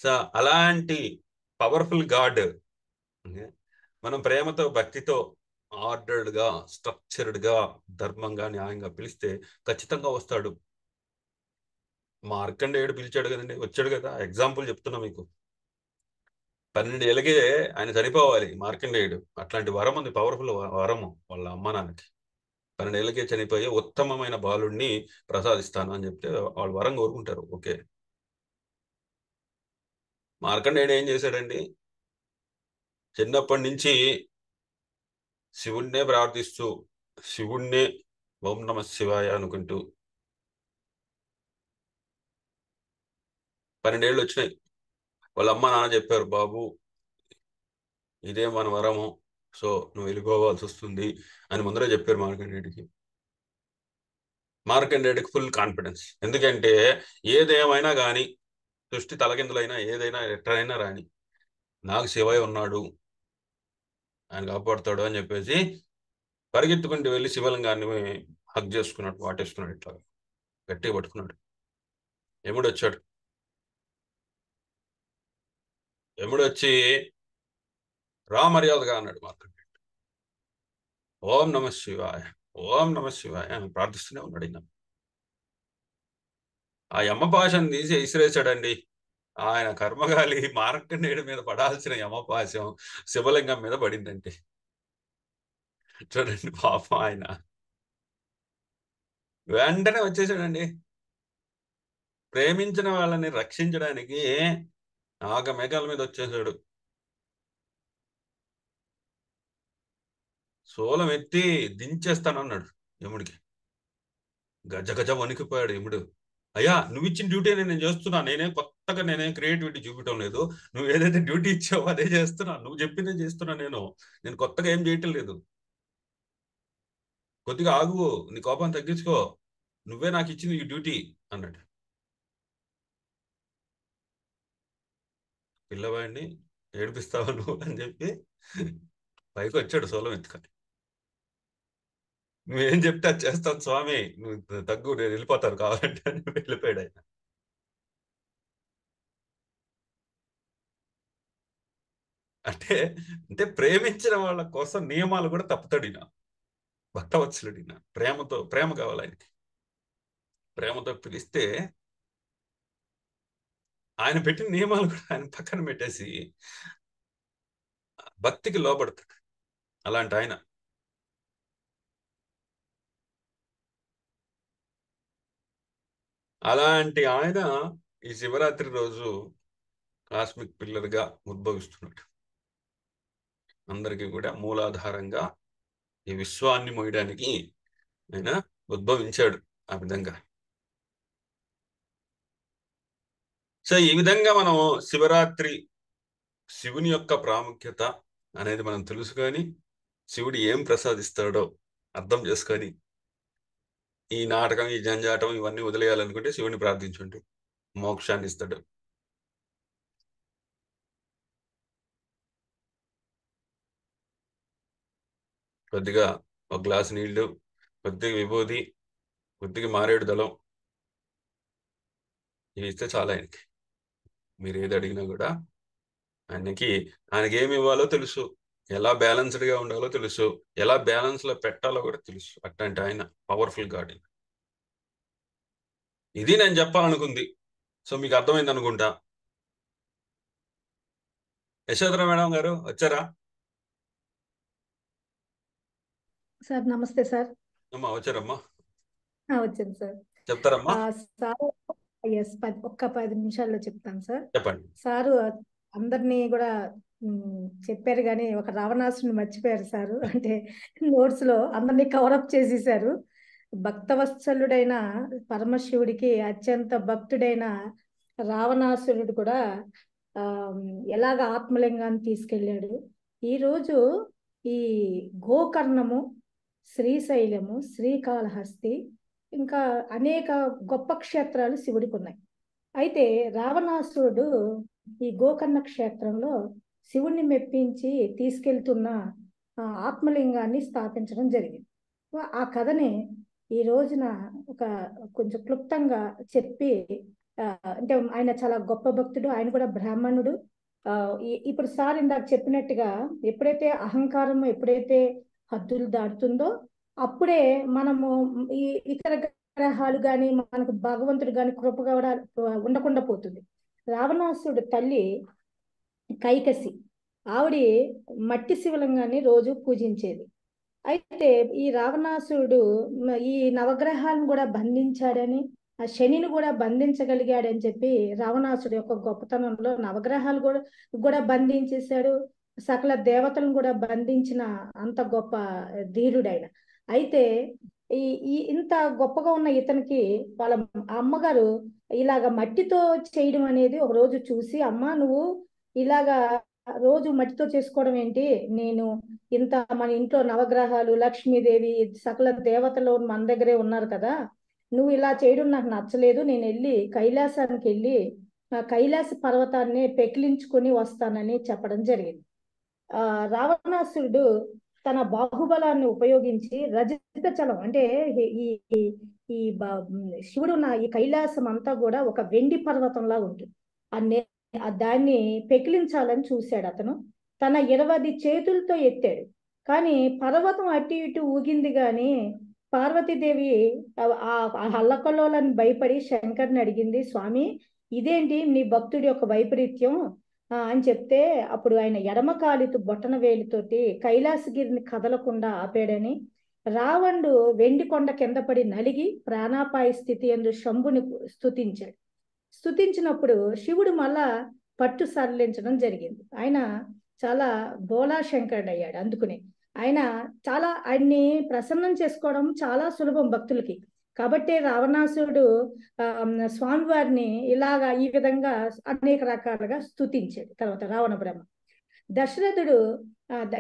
సో అలాంటి పవర్ఫుల్ గాడ్ మనం ప్రేమతో భక్తితో ఆర్డర్డ్ గా స్ట్రక్చర్డ్ గా ధర్మంగా న్యాయంగా పిలిస్తే ఖచ్చితంగా వస్తాడు. మార్కండేయుడు పిలిచాడు కదండి, వచ్చాడు కదా. ఎగ్జాంపుల్ చెప్తున్నా మీకు. 12 ఏళ్ళకే ఆయన చనిపోవాలి మార్కండేయుడు. అట్లాంటి వరం ఉంది, పవర్ఫుల్ వరము వాళ్ళ అమ్మ నాన్నకి. 12 ఏళ్ళకే చనిపోయి ఉత్తమమైన బాలుడిని ప్రసాదిస్తాను అని చెప్తే వాళ్ళు వరం కోరుకుంటారు. ఓకే, మార్కండేయుడు ఏం చేశాడండి? చిన్నప్పటి నుంచి శివుణ్ణే ప్రార్థిస్తూ, శివుణ్ణే ఓం నమ శివాయ అనుకుంటూ 12 ఏళ్ళు వచ్చినాయి. వాళ్ళ అమ్మ నాన్న చెప్పారు, బాబు ఇదే మన వరము, సో నువ్వు వెళ్ళిపోవాల్సి వస్తుంది అని ముందరే చెప్పారు మార్కండేయుడికి. మార్కండేయుడికి ఫుల్ కాన్ఫిడెన్స్. ఎందుకంటే ఏదేమైనా కానీ, సృష్టి తలకిందులైనా ఏదైనా ఎట్లయినా రాని, నాకు శివయ్య ఉన్నాడు, ఆయన కాపాడుతాడు అని చెప్పేసి పరిగెత్తుకుంటూ వెళ్ళి శివలింగాన్ని హగ్ చేసుకున్నాడు, వాటేసుకున్నాడు, ఇట్లా గట్టిగా పట్టుకున్నాడు. యముడు వచ్చాడు. యముడు వచ్చి రామర్యాదగా అన్నాడు మార్కండేయుడు, ఓం నమ శివాయ, ఓం నమ శివాయ అని ప్రార్థిస్తూనే ఉన్నాడు. ఈయన ఆ యమ పాశం తీసి ఇసిరేశాడండి. ఆయన కర్మగాలి మార్కండేయుడి మీద పడాల్సిన యమపాశం శివలింగం మీద పడిందండి. చూడండి పాపం, ఆయన వెంటనే వచ్చేసాడండి. ప్రేమించిన వాళ్ళని రక్షించడానికి ఆగమేఘాల మీద వచ్చేసాడు. శూలం ఎత్తి దించేస్తానన్నాడు యముడికి. గజ గజ వణికిపోయాడు యముడు. అయ్యా, నువ్వు ఇచ్చిన డ్యూటీ నేను చేస్తున్నా, నేనేం క్రియేటివిటీ చూపించడం లేదు. నువ్వు ఏదైతే డ్యూటీ ఇచ్చావో అదే చేస్తున్నా, నువ్వు చెప్పిందే చేస్తున్నా, నేను కొత్తగా ఏం చేయటం లేదు. కొద్దిగా ఆగు, నీ కోపం తగ్గించుకో, నువ్వే నాకు ఇచ్చింది ఈ డ్యూటీ అన్నాడు. పిల్లవాడిని ఏడిపిస్తావు నువ్వు అని చెప్పి పైకి వచ్చాడు సోలం ఎత్తుకొని. నువ్వేం చెప్తే అది చేస్తాను స్వామి, నువ్వు తగ్గు, నేను వెళ్ళిపోతాను కావాలంటే అని వెళ్ళిపోయాడు ఆయన. అంటే అంటే ప్రేమించిన వాళ్ళ కోసం నియమాలు కూడా తప్పుతాడు ఈయన. భక్తవత్సలుడు ఈయన. ప్రేమ కావాలి ఆయనకి. ప్రేమతో పిలిస్తే ఆయన పెట్టిన నియమాలు కూడా ఆయన పక్కన పెట్టేసి భక్తికి లోబడతాడు. అలాంటి ఆయన. అలాంటి ఆయన ఈ శివరాత్రి రోజు కాస్మిక్ పిల్లర్ గా ఉద్భవిస్తున్నాడు. అందరికీ కూడా మూలాధారంగా ఈ విశ్వాన్ని మోయడానికి ఆయన ఉద్భవించాడు ఆ విధంగా. సో ఈ విధంగా మనం శివరాత్రి శివుని యొక్క ప్రాముఖ్యత అనేది మనం తెలుసుకొని శివుడు ఏం ప్రసాదిస్తాడో అర్థం చేసుకొని ఈ నాటకం, ఈ జంజాటం ఇవన్నీ వదిలేయాలనుకుంటే శివుని ప్రార్థించుంటే మోక్షాన్ని ఇస్తాడు. కొద్దిగా ఒక గ్లాసు నీళ్లు, కొద్దిగా విభూది, కొద్దిగా మారేడు దళం ఇవి ఇస్తే చాలా ఆయనకి. మీరు ఏది అడిగినా కూడా ఆయనకి ఏమి ఇవ్వాలో తెలుసు, ఎలా బ్యాలెన్స్డ్ గా ఉండాలో తెలుసు, ఎలా బ్యాలెన్స్ లో పెట్టాలో కూడా తెలుసు. అట్లాంటి ఆయన పవర్ఫుల్ గాడ్. ఇది నేను చెప్పాలనుకుంది. సో మీకు అర్థమైంది అనుకుంటా. యశోధర మేడం గారు వచ్చారా? సార్ నమస్తే సార్. అమ్మా వచ్చారమ్మా, వచ్చాను సార్. చెప్తారమ్మా. సార్ ఒక్క 10 నిమిషాల్లో చెప్తాను సార్. చెప్పండి. సారు అందరినీ కూడా చెప్పారు, కానీ ఒక రావణాసుని మర్చిపోయారు సారు. అంటే నోట్స్ లో అందరినీ కవరప్ చేసేసారు. భక్తవత్సలుడైన పరమశివుడికి అత్యంత భక్తుడైన రావణాసురుడు కూడా ఎలాగ ఆత్మలింగాన్ని తీసుకెళ్ళాడు. ఈరోజు ఈ గోకర్ణము, శ్రీశైలము, శ్రీకాళహస్తి ఇంకా అనేక గొప్ప క్షేత్రాలు శివుడికి ఉన్నాయి. అయితే రావణాసురుడు ఈ గోకర్ణ క్షేత్రంలో శివుణ్ణి మెప్పించి తీసుకెళ్తున్న ఆత్మలింగాన్ని స్థాపించడం జరిగింది. ఆ కథని ఈ రోజున కొంచెం క్లుప్తంగా చెప్పి, అంటే ఆయన చాలా గొప్ప భక్తుడు, ఆయన కూడా బ్రాహ్మణుడు. ఇప్పుడు సార్ ఇందాక చెప్పినట్టుగా ఎప్పుడైతే అహంకారం ఎప్పుడైతే హద్దులు దాటుతుందో అప్పుడే మనము ఈ ఇతర గ్రహాలు కానీ మనకు భగవంతుడు కానీ కృపగా ఉండకుండా పోతుంది. రావణాసురుడు తల్లి కైకసి, ఆవిడ మట్టి శివలింగాన్ని రోజు పూజించేది. అయితే ఈ రావణాసురుడు ఈ నవగ్రహాలను కూడా బంధించాడని, ఆ శనిని కూడా బంధించగలిగాడని చెప్పి రావణాసుడు యొక్క గొప్పతనంలో నవగ్రహాలు కూడా బంధించేశాడు, సకల దేవతలను కూడా బంధించిన అంత గొప్ప ధీరుడైన. అయితే ఈ ఇంత గొప్పగా ఉన్న ఇతనికి వాళ్ళ అమ్మగారు ఇలాగ మట్టితో చేయడం అనేది ఒక రోజు చూసి, అమ్మ నువ్వు ఇలాగా రోజు మట్టితో చేసుకోవడం ఏంటి, నేను ఇంత మన ఇంట్లో నవగ్రహాలు, లక్ష్మీదేవి, సకల దేవతలు మన దగ్గరే ఉన్నారు కదా, నువ్వు ఇలా చేయడం నాకు నచ్చలేదు, నేను వెళ్ళి కైలాసానికి వెళ్ళి కైలాస పర్వతాన్ని పెకిలించుకొని వస్తానని చెప్పడం జరిగింది. రావణాసురుడు తన బాహుబలాన్ని ఉపయోగించి రజత చలం, అంటే ఈ శివుడు ఉన్న ఈ కైలాసం అంతా కూడా ఒక వెండి పర్వతంలా ఉంటుంది. దాన్ని పెకిలించాలని చూశాడు అతను. తన 20 చేతులతో ఎత్తాడు, కానీ పర్వతం అటు ఇటు ఊగింది. కానీ పార్వతీదేవి ఆ హల్లకల్లోలని భయపడి శంకర్ని అడిగింది, స్వామి ఇదేంటి నీ భక్తుడి యొక్క వైపరీత్యం అని చెప్తే, అప్పుడు ఆయన ఎడమ కాలితో బొట్టన వేలితోటి కైలాసగిరిని కదలకుండా ఆపాడని, రావణుడు వెండి కొండ కింద పడి నలిగి ప్రాణాపాయ స్థితి యందు శంభుని స్తుతించినప్పుడు శివుడు మళ్ళా పట్టు సరళించడం జరిగింది. ఆయన చాలా బోలా శంకరుడు అయ్యాడు. అందుకునే ఆయన్ని ప్రసన్నం చేసుకోవడం చాలా సులభం భక్తులకి. కాబట్టి రావణాసురుడు స్వామివారిని ఇలాగా ఈ విధంగా అనేక రకాలుగా స్తుతించాడు. తర్వాత రావణ బ్రహ్మ దశరథుడు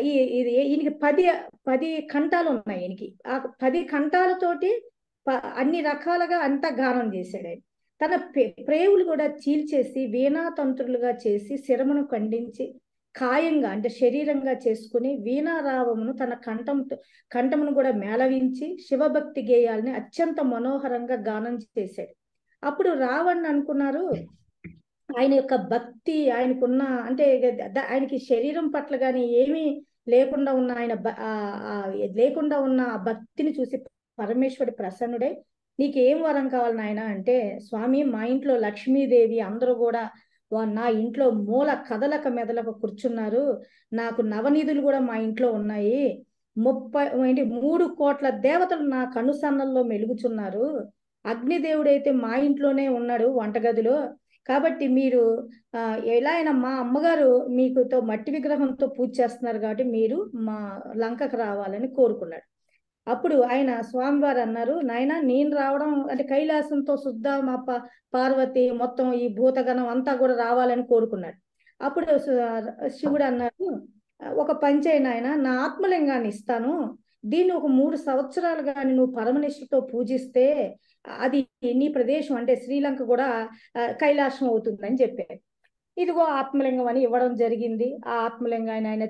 ఈయనకి 10 కంఠాలు ఉన్నాయి. ఈయనకి ఆ 10 కంఠాలతోటి అన్ని రకాలుగా అంతా గానం చేశాడు. ఆయన తన ప్రేవులు కూడా చీల్చేసి వీణాతంత్రులుగా చేసి శిరమును ఖండించి కాయంగా అంటే శరీరంగా చేసుకుని వీణారావమును తన కంఠమును కూడా మేళవించి శివభక్తి గేయాలని అత్యంత మనోహరంగా గానం చేశాడు. అప్పుడు రావణ్ అనుకున్నారు, ఆయన యొక్క భక్తి ఆయనకున్న అంటే ఆయనకి శరీరం పట్ల కానీ ఏమీ లేకుండా ఉన్న ఆయన లేకుండా ఉన్న ఆ భక్తిని చూసి పరమేశ్వరుడు ప్రసన్నుడై నీకేం వరం కావాలి నాయన అంటే, స్వామి మా ఇంట్లో లక్ష్మీదేవి అందరూ కూడా నా ఇంట్లో మూల కదలక మెదలక కూర్చున్నారు, నాకు నవనిధులు కూడా మా ఇంట్లో ఉన్నాయి, 3 కోట్ల దేవతలు నా కనుసన్నల్లో మెలుగుచున్నారు, అగ్నిదేవుడైతే మా ఇంట్లోనే ఉన్నాడు వంటగదిలో, కాబట్టి మీరు ఎలా అయినా మా అమ్మగారు మీకుతో మట్టి విగ్రహంతో పూజ చేస్తున్నారు కాబట్టి మీరు మా లంకకు రావాలని కోరుకున్నాడు. అప్పుడు ఆయన స్వామివారు అన్నారు, నాయన నేను రావడం అంటే కైలాసంతో శుద్ధ మా పార్వతి మొత్తం ఈ భూతగణం అంతా కూడా రావాలని కోరుకున్నాడు. అప్పుడు శివుడు అన్నారు, ఒక పని చేయి నాయన, నా ఆత్మలింగాన్ని ఇస్తాను, దీన్ని ఒక 3 సంవత్సరాలు కానీ నువ్వు పరమనిష్ఠతో పూజిస్తే అది నీ ప్రదేశం అంటే శ్రీలంక కూడా కైలాసం అవుతుందని చెప్పారు. ఇదిగో ఆత్మలింగం అని ఇవ్వడం జరిగింది. ఆ ఆత్మలింగాన్ని ఆయన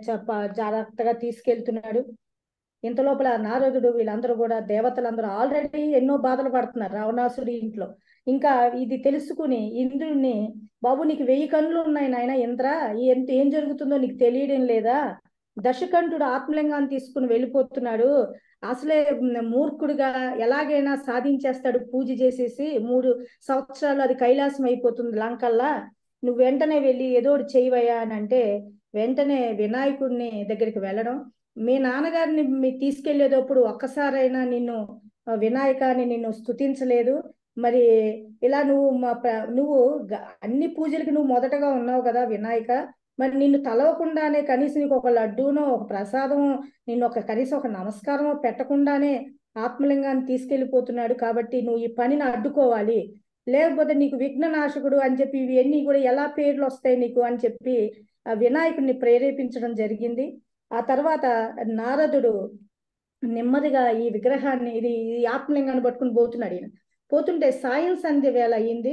జాగ్రత్తగా తీసుకెళ్తున్నాడు. ఇంత లోపల నారదుడు వీళ్ళందరూ కూడా దేవతలందరూ ఆల్రెడీ ఎన్నో బాధలు పడుతున్నారు రావణాసుడి ఇంట్లో. ఇంకా ఇది తెలుసుకుని ఇంద్రుడిని, బాబు నీకు 1000 కన్నులు ఉన్నాయి నాయన ఇంద్ర, ఏం జరుగుతుందో నీకు తెలియడం లేదా, దశకంఠుడు ఆత్మలింగాన్ని తీసుకుని వెళ్ళిపోతున్నాడు, అసలే మూర్ఖుడుగా ఎలాగైనా సాధించేస్తాడు, పూజ చేసేసి 3 సంవత్సరాలు అది కైలాసం అయిపోతుంది లంకల్లా, నువ్వు వెంటనే వెళ్ళి ఏదో ఒకటి చేయవయ్యా అని అంటే, వెంటనే వినాయకుడిని దగ్గరికి వెళ్ళడం, మీ నాన్నగారిని తీసుకెళ్లేటప్పుడు ఒక్కసారైనా వినాయకాన్ని నిన్ను స్తుతించలేదు, మరి ఇలా నువ్వు అన్ని పూజలకి నువ్వు మొదటగా ఉన్నావు కదా వినాయక, మరి నిన్ను తలవకుండానే కనీసం నీకు ఒక లడ్డూనో ఒక ప్రసాదం కనీసం ఒక నమస్కారమో పెట్టకుండానే ఆత్మలింగాన్ని తీసుకెళ్లిపోతున్నాడు, కాబట్టి నువ్వు ఈ పనిని అడ్డుకోవాలి, లేకపోతే నీకు విఘ్ననాశకుడు అని చెప్పి ఇవన్నీ కూడా ఎలా పేర్లు వస్తాయి నీకు అని చెప్పి ఆ వినాయకుడిని ప్రేరేపించడం జరిగింది. ఆ తర్వాత నారదుడు నెమ్మదిగా ఈ విగ్రహాన్ని ఈ ఆత్మలింగాన్ని పట్టుకుని పోతున్నాడు. ఈయన పోతుంటే సాయం సంధ్య వేళ అయ్యింది.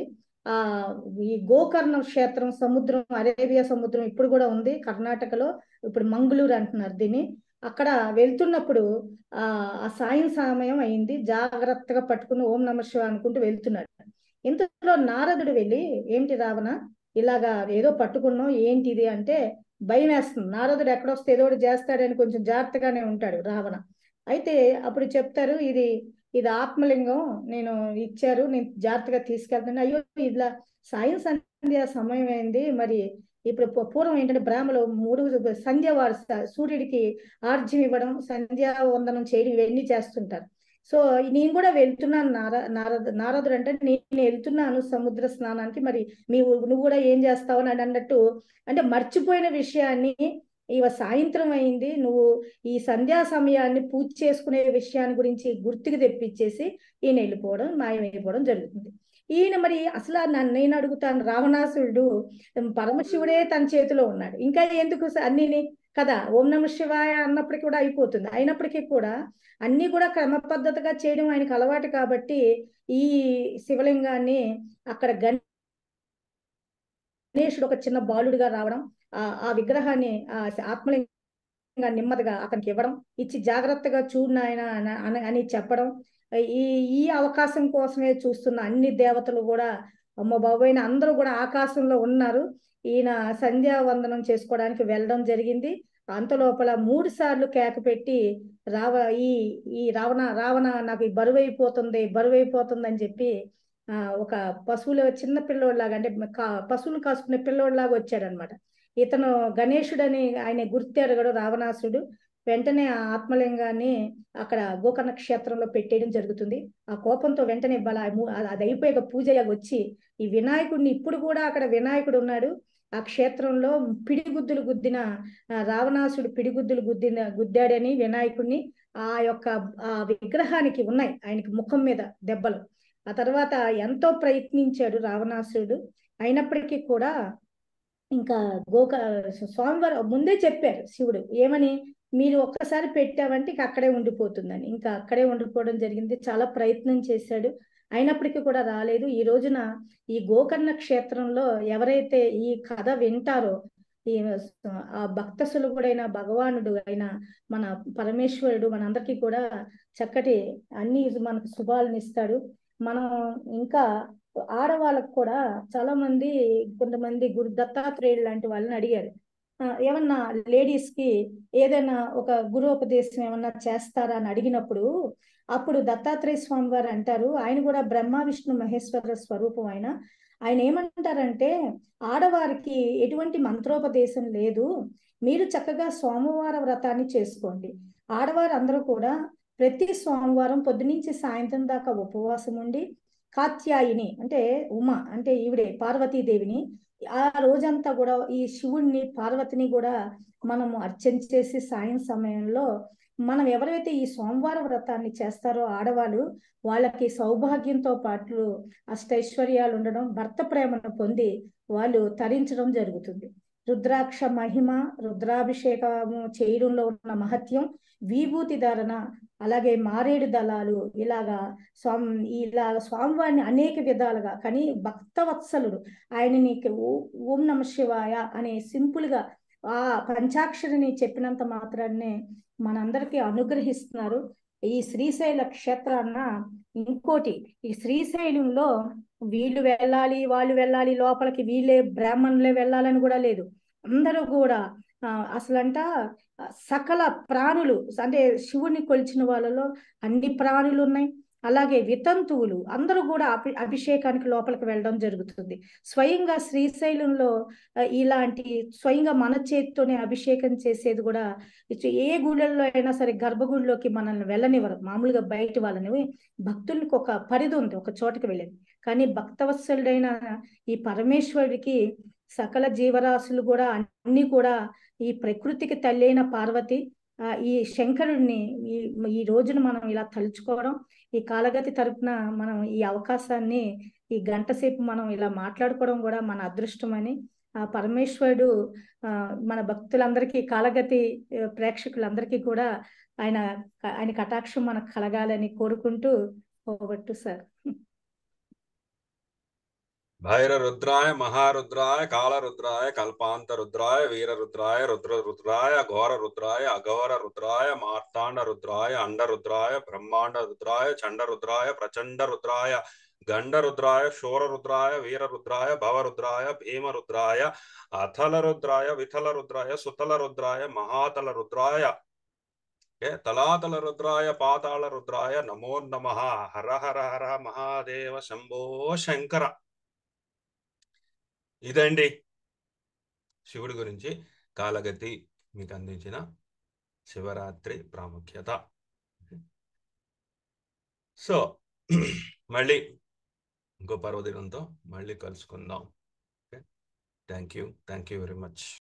ఈ గోకర్ణ క్షేత్రం సముద్రం, అరేబియా సముద్రం ఇప్పుడు కూడా ఉంది కర్ణాటకలో, ఇప్పుడు మంగళూరు అంటున్నారు దీన్ని. అక్కడ వెళ్తున్నప్పుడు ఆ సాయం సమయం అయింది, జాగ్రత్తగా పట్టుకుని ఓం నమః శివాయ అనుకుంటూ వెళ్తున్నాడు. ఇంతలో నారదుడు వెళ్ళి, ఏంటి రావణ ఇలాగా ఏదో పట్టుకున్నావు ఏంటిది అంటే, భయం వేస్తుంది, నారదుడు ఎక్కడొస్తే ఏదో ఒకటి చేస్తాడని కొంచెం జాగ్రత్తగానే ఉంటాడు రావణ. అయితే అప్పుడు చెప్తారు, ఇది ఆత్మలింగం నేను ఇచ్చారు, నేను జాగ్రత్తగా తీసుకెళ్తాను. అయ్యో ఇలా సాయం సంధ్య సమయం అయింది, మరి ఇప్పుడు పూర్వం ఏంటంటే బ్రాహ్మలు 3 సంధ్య వారు సూర్యుడికి ఆర్జ్యం ఇవ్వడం, సంధ్యా వందనం చేయడం ఇవన్నీ చేస్తుంటారు. సో నేను కూడా వెళ్తున్నాను నారదుడు అంటే, నేను వెళ్తున్నాను సముద్ర స్నానానికి, మరి నువ్వు కూడా ఏం చేస్తావు అని అన్నట్టు, అంటే మర్చిపోయిన విషయాన్ని సాయంత్రం అయింది, నువ్వు ఈ సంధ్యా సమయాన్ని పూజ చేసుకునే విషయాన్ని గురించి గుర్తుకు తెప్పించేసి ఈయన వెళ్ళిపోవడం, మాయమైపోవడం జరుగుతుంది. ఈయన మరి అసలు నేను అడుగుతాను, రావణాసురుడు పరమశివుడే తన చేతిలో ఉన్నాడు, ఇంకా ఎందుకు అన్ని కదా, ఓం నమః శివాయ అన్నప్పటికీ కూడా అయిపోతుంది, అయినప్పటికీ కూడా అన్ని కూడా క్రమ పద్ధతిగా చేయడం ఆయనకు అలవాటు కాబట్టి ఈ శివలింగాన్ని అక్కడ గణేశుడు ఒక చిన్న బాలుడిగా రావడం, ఆ విగ్రహాన్ని ఆత్మలింగాన్ని నెమ్మదిగా అతనికి ఇవ్వడం, ఇచ్చి జాగ్రత్తగా చూడు నాయన అని చెప్పడం, ఈ అవకాశం కోసమే చూస్తున్న అన్ని దేవతలు కూడా అమ్మ బాబోయిన అందరూ కూడా ఆకాశంలో ఉన్నారు. ఈయన సంధ్యా వందనం చేసుకోవడానికి వెళ్ళడం జరిగింది. అంతలోపల 3 సార్లు కేక పెట్టి ఈ రావణ నాకు బరువైపోతుంది అని చెప్పి ఒక చిన్న పిల్లోడిలాగా అంటే పశువులు కాసుకునే పిల్లోడిలాగా వచ్చాడనమాట. ఇతను గణేశుడని ఆయన గుర్తెరగడు రావణాసుడు. వెంటనే ఆ ఆత్మలింగాన్ని అక్కడ గోకర్ణ క్షేత్రంలో పెట్టేయడం జరుగుతుంది. ఆ కోపంతో వెంటనే అది అయిపోయాక పూజ వచ్చి ఈ వినాయకుడిని, ఇప్పుడు కూడా అక్కడ వినాయకుడు ఉన్నాడు ఆ క్షేత్రంలో, పిడిగుద్దులు గుద్దిన రావణాసుడు గుద్దాడని వినాయకుడిని ఆ విగ్రహానికి ఉన్నాయి, ఆయనకి ముఖం మీద దెబ్బలు. ఆ తర్వాత ఎంతో ప్రయత్నించాడు రావణాసురుడు, అయినప్పటికీ కూడా ఇంకా స్వామివారు ముందే చెప్పారు శివుడు ఏమని, మీరు ఒక్కసారి పెట్టావంటే ఇక అక్కడే ఉండిపోతుందని, ఇంకా అక్కడే ఉండిపోవడం జరిగింది. చాలా ప్రయత్నం చేశాడు, అయినప్పటికీ కూడా రాలేదు. ఈ రోజున ఈ గోకర్ణ క్షేత్రంలో ఎవరైతే ఈ కథ వింటారో, ఆ భక్త సులభుడైన భగవానుడు అయిన మన పరమేశ్వరుడు మనందరికీ కూడా చక్కటి అన్ని మనకు శుభాలను ఇస్తాడు. మనం ఇంకా ఆడవాళ్ళకు కూడా చాలా మంది, కొంతమంది గురు దత్తాత్రేయులు లాంటి వాళ్ళని అడిగారు, ఏమన్నా లేడీస్ కి ఏదైనా ఒక గురుపదేశం ఏమన్నా చేస్తారా అని అడిగినప్పుడు, అప్పుడు దత్తాత్రేయ స్వామి వారు అంటారు, ఆయన కూడా బ్రహ్మ విష్ణు మహేశ్వర స్వరూపం ఆయన. ఆయన ఏమంటారంటే, ఆడవారికి ఎటువంటి మంత్రోపదేశం లేదు, మీరు చక్కగా సోమవార వ్రతాన్ని చేసుకోండి. ఆడవారు అందరూ కూడా ప్రతి సోమవారం పొద్దునుంచి సాయంత్రం దాకా ఉపవాసం ఉండి, కాత్యాయిని అంటే ఉమ అంటే ఈవిడే పార్వతీదేవిని, ఆ రోజంతా కూడా ఈ శివుణ్ణి పార్వతిని కూడా మనము అర్చన చేసి సాయం సమయంలో మనం ఎవరైతే ఈ సోమవార వ్రతాన్ని చేస్తారో ఆడవాళ్ళు, వాళ్ళకి సౌభాగ్యంతో పాటు అష్టైశ్వర్యాలు ఉండడం, భర్త ప్రేమను పొంది వాళ్ళు తరించడం జరుగుతుంది. రుద్రాక్ష మహిమ, రుద్రాభిషేకము చేయడంలో ఉన్న మహత్యం, విభూతి ధారణ, అలాగే మారేడు దళాలు, ఇలా స్వామివారిని అనేక విధాలుగా, కానీ భక్తవత్సలుడు ఆయనని ఓం నమ శివాయ అనే సింపుల్ గా ఆ పంచాక్షరిని చెప్పినంత మాత్రాన్నే మనందరికీ అనుగ్రహిస్తున్నారు. ఈ శ్రీశైల క్షేత్రాన్న ఇంకోటి, ఈ శ్రీశైలంలో వీళ్ళు వెళ్ళాలి వాళ్ళు వెళ్ళాలి లోపలికి, వీళ్ళే బ్రాహ్మణులే వెళ్ళాలని కూడా లేదు. అందరూ కూడా అసలంట సకల ప్రాణులు, అంటే శివుని కొలిచిన వాళ్ళలో అన్ని ప్రాణులు ఉన్నాయి. అలాగే వితంతువులు అందరూ కూడా అభిషేకానికి లోపలికి వెళ్ళడం జరుగుతుంది. స్వయంగా శ్రీశైలంలో ఇలాంటి స్వయంగా మన చేతితోనే అభిషేకం చేసేది కూడా ఏ గుళ్ళల్లో అయినా సరే, గర్భగుడిలోకి మనల్ని వెళ్ళనివ్వరు. మామూలుగా బయట వాళ్ళని, భక్తులకు ఒక పరిధి ఉంది, ఒక చోటకి వెళ్ళేది. కానీ భక్తవత్సలుడైన ఈ పరమేశ్వరుడికి సకల జీవరాశులు కూడా అన్ని కూడా, ఈ ప్రకృతికి తల్లి అయిన పార్వతి, ఈ శంకరుడిని ఈ రోజున మనం ఇలా తలుచుకోవడం, ఈ కాలగతి తరపున మనం ఈ అవకాశాన్ని ఈ గంట సేపు మనం ఇలా మాట్లాడుకోవడం కూడా మన అదృష్టమని, ఆ పరమేశ్వరుడు మన భక్తులందరికీ, కాలగతి ప్రేక్షకులందరికీ కూడా ఆయన కటాక్షం మనకు కలగాలని కోరుకుంటూ పోగొట్టు సార్. భైరరుద్రాయ మహారుద్రాయ కాళరుద్రాయ కల్పాంత రుద్రాయ వీరరుద్రాయ రుద్రరుద్రాయ ఘోర రుద్రాయ అఘోర రుద్రాయ మార్తాండ రుద్రాయ అండరుద్రాయ బ్రహ్మాండ రుద్రాయ చండరుద్రాయ ప్రచండ రుద్రాయ గండరుద్రాయ శూరరుద్రాయ వీరరుద్రాయ భవరుద్రాయ భీమరుద్రాయ అథల రుద్రాయ విఠల రుద్రాయ సుతల రుద్రాయ మహాతల రుద్రాయ తలాతల రుద్రాయ పాతాళ రుద్రాయ నమో నమః. హర హర హర మహాదేవ శంభో శంకర. ఇదండి శివుడి గురించి కాలగతి మీకు అందించిన శివరాత్రి ప్రాముఖ్యత. సో మళ్ళీ ఇంకో పర్వదినంతో మళ్ళీ కలుసుకుందాం. Thank you very much.